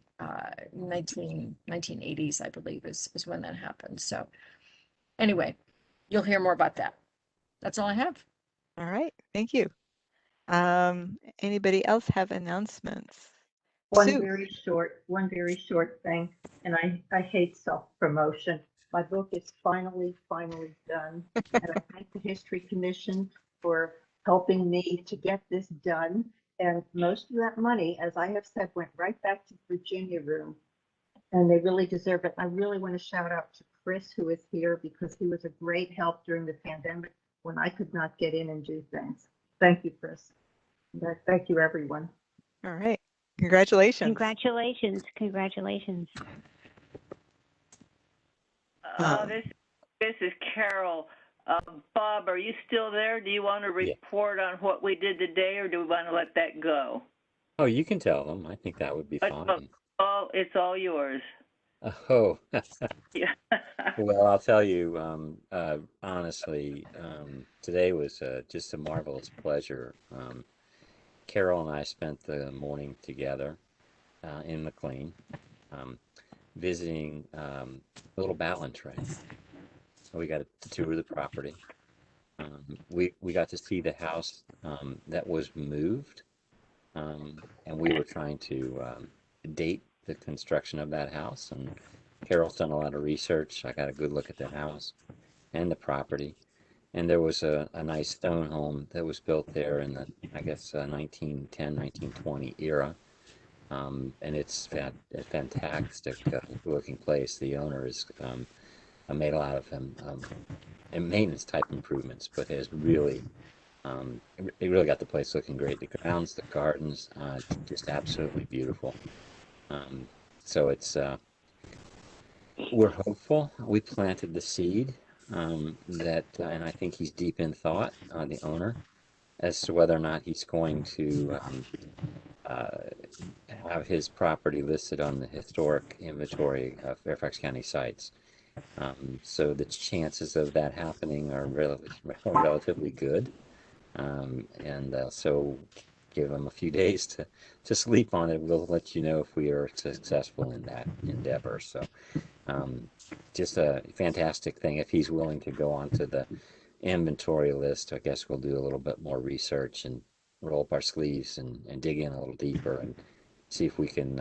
1980s, I believe, is when that happened. So anyway, you'll hear more about that. That's all I have. All right, thank you. Anybody else have announcements? One Sue. very short thing, and I hate self-promotion. My book is finally done, and I thank the History Commission for helping me to get this done. And most of that money, as I have said, went right back to the Virginia Room, and they really deserve it. I really want to shout out to Chris, who is here, because he was a great help during the pandemic when I could not get in and do things. Thank you, Chris. Thank you, everyone. All right. Congratulations. Congratulations. This is Carol. Bob, are you still there? Do you want to report on what we did today, or do we want to let that go? Oh, you can tell them. I think that would be fine. It's all yours. Oh, Yeah. well, I'll tell you, honestly, today was just a marvelous pleasure. Carol and I spent the morning together in McLean, visiting a little Batlin train. We got to tour the property. We got to see the house that was moved, and we were trying to date the construction of that house. And Carol's done a lot of research. I got a good look at the house and the property. And there was a nice stone home that was built there in the, I guess, 1910, 1920 era. And it's a fantastic looking place. The owner is made a lot of maintenance type improvements, but has really, it really got the place looking great. The grounds, the gardens, just absolutely beautiful. So it's, we're hopeful. We planted the seed. And I think he's deep in thought, the owner, as to whether or not he's going to have his property listed on the historic inventory of Fairfax County sites. So the chances of that happening are relatively good. So give him a few days to sleep on it. We'll let you know if we are successful in that endeavor. So just a fantastic thing. If he's willing to go onto the inventory list, I guess we'll do a little bit more research and roll up our sleeves and dig in a little deeper and see if we can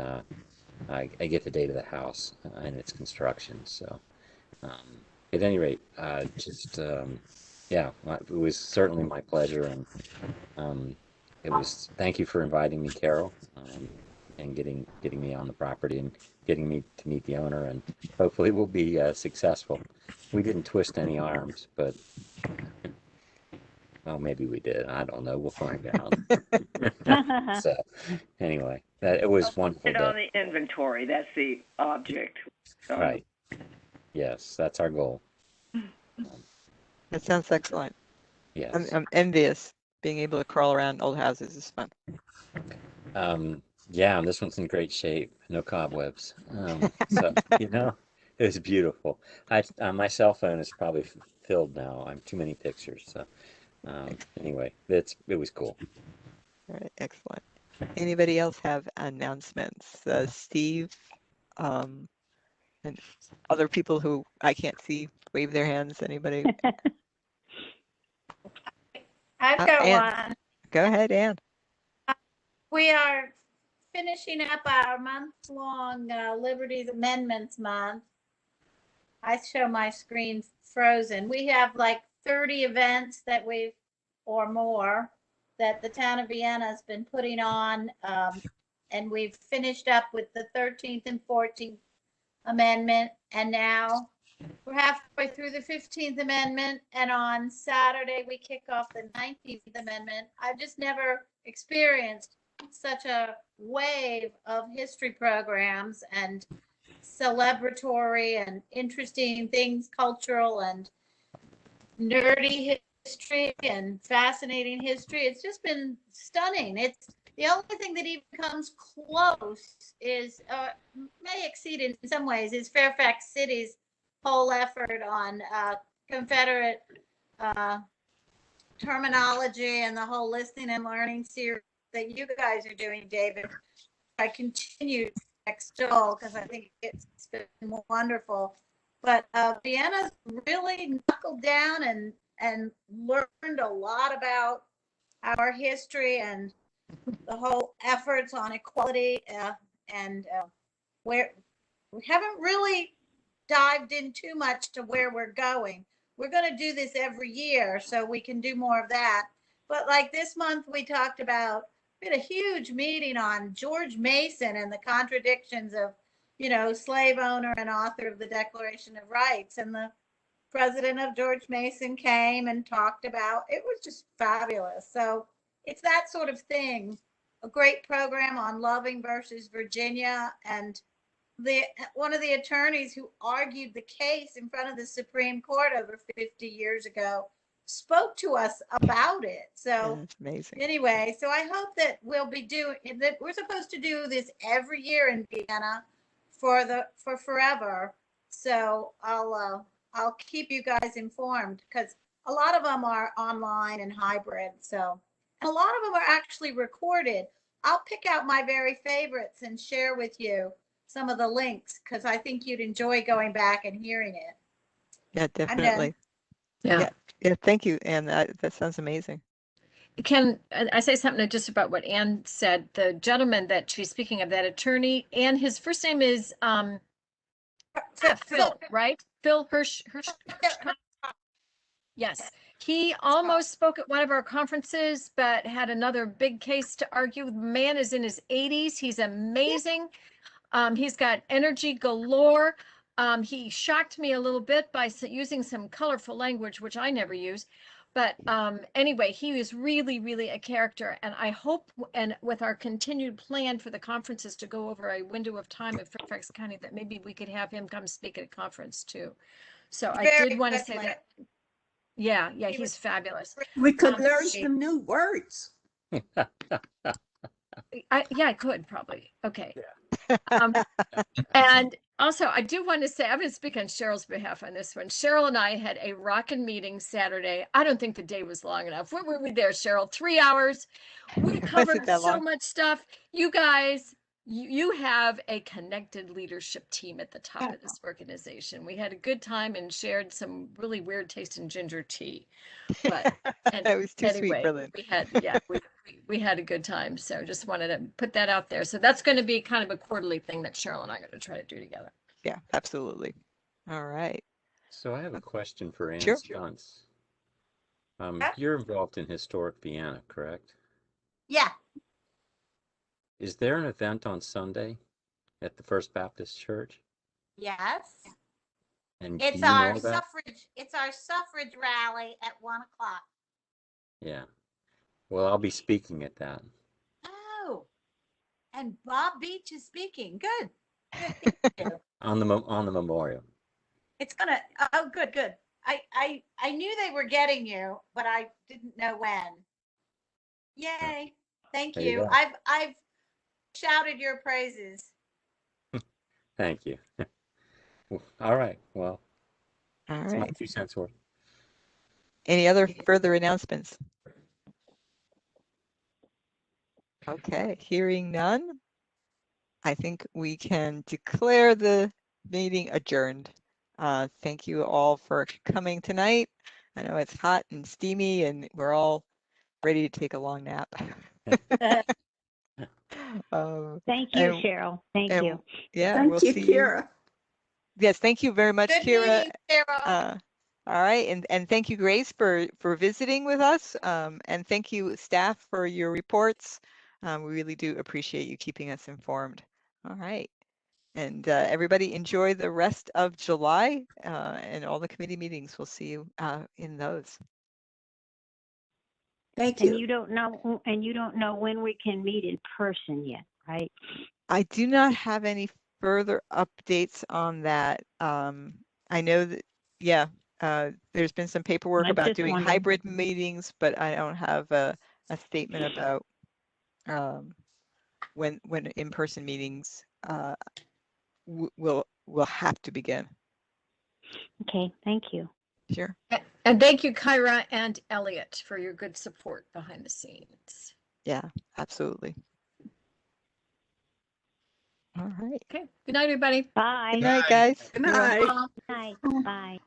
get the date of the house and its construction. So at any rate, yeah, it was certainly my pleasure, and thank you for inviting me, Carol, and getting me on the property and getting me to meet the owner, and hopefully we'll be successful. We didn't twist any arms, but well, maybe we did. I don't know. We'll find out. So anyway, it was wonderful. On the inventory, that's the object. So. Right. Yes, that's our goal. That sounds excellent. Yes. I'm envious. Being able to crawl around old houses is fun. Yeah, this one's in great shape. No cobwebs. So, it was beautiful. My cell phone is probably filled now. I'm too many pictures. So anyway, it was cool. All right, excellent. Anybody else have announcements? Steve, and other people who I can't see wave their hands. Anybody? I've got Ann. one. Go ahead, Ann. We are finishing up our month-long Liberties Amendments month. I show my screen frozen. We have like 30 events or more that the town of Vienna has been putting on. And we've finished up with the 13th and 14th Amendment. And now we're halfway through the 15th Amendment. And on Saturday, we kick off the 19th Amendment. I've just never experienced such a wave of history programs and celebratory and interesting things, cultural and nerdy history and fascinating history. It's just been stunning. It's the only thing that even comes close is may exceed in some ways is Fairfax City's whole effort on Confederate terminology and the whole listening and learning series that you guys are doing, David. I continue to extol because I think it's been wonderful. But Vienna's really knuckled down and learned a lot about our history and the whole efforts on equality and where we haven't really dived in too much to where we're going. We're going to do this every year so we can do more of that. But like this month, we talked about, we had a huge meeting on George Mason and the contradictions of, you know, slave owner and author of the Declaration of Rights. And the president of George Mason came and talked about, it was just fabulous. So it's that sort of thing. A great program on Loving versus Virginia, and one of the attorneys who argued the case in front of the Supreme Court over 50 years ago spoke to us about it. So That's amazing. anyway, so I hope that we'll be doing that. We're supposed to do this every year in Vienna for forever. So I'll keep you guys informed because a lot of them are online and hybrid. So a lot of them are actually recorded. I'll pick out my very favorites and share with you some of the links because I think you'd enjoy going back and hearing it. Yeah, definitely. Yeah. Yeah, thank you, Anne. That sounds amazing. Can I say something just about what Anne said? The gentleman that she's speaking of, that attorney, and his first name is Phil, right? Phil Hirsch. Yes. He almost spoke at one of our conferences, but had another big case to argue. The man is in his 80s. He's amazing. He's got energy galore. He shocked me a little bit by using some colorful language, which I never use. But anyway, he was really, really a character. And I hope, and with our continued plan for the conferences to go over a window of time in Fairfax County, that maybe we could have him come speak at a conference too. So I did want to say that. Yeah, he's fabulous. We could learn some new words. I could probably. Okay. And also, I do want to say, I'm going to speak on Cheryl's behalf on this one. Cheryl and I had a rockin' meeting Saturday. I don't think the day was long enough. What were we there, Cheryl? 3 hours. We covered so much stuff. You guys, you have a connected leadership team at the top of this organization. We had a good time and shared some really weird tasting ginger tea. But That was too sweet for Lynn. we had a good time. So just wanted to put that out there. So that's going to be kind of a quarterly thing that Cheryl and I are going to try to do together. Yeah, absolutely. All right. So I have a question for Anne Sure. Stuntz. You're involved in Historic Vienna, correct? Yeah. Is there an event on Sunday at the First Baptist Church? Yes. And do It's you know our that? suffrage rally at 1 o'clock. Yeah. Well, I'll be speaking at that. Oh, and Bob Beach is speaking. Good. On the memorial. It's gonna. Oh, good. I knew they were getting you, but I didn't know when. Yay! Thank There you you. go. I've shouted your praises. Thank you. All right. Well, All that's my right. 2 cents worth. Any other further announcements? Okay, hearing none, I think we can declare the meeting adjourned. Thank you all for coming tonight. I know it's hot and steamy and we're all ready to take a long nap. Thank you, Cheryl. Thank you. Yeah, Thank we'll you, see Kira. Yes, thank you very much, Good Kira. meeting, Cheryl. All right, and thank you, Grace, for visiting with us, and thank you, staff, for your reports. We really do appreciate you keeping us informed. All right, and everybody enjoy the rest of July and all the committee meetings. We'll see you in those. Thank And you. you don't know when we can meet in person yet, right? I do not have any further updates on that. I know that, yeah, there's been some paperwork I'm about just doing wondering. hybrid meetings, but I don't have a statement about when in-person meetings will have to begin. Okay, thank you. Sure. And thank you, Kyra and Elliot, for your good support behind the scenes. Yeah, absolutely. All right. Okay. Good night, everybody. Bye. Good night, guys. Good Everyone. night. Night. Bye.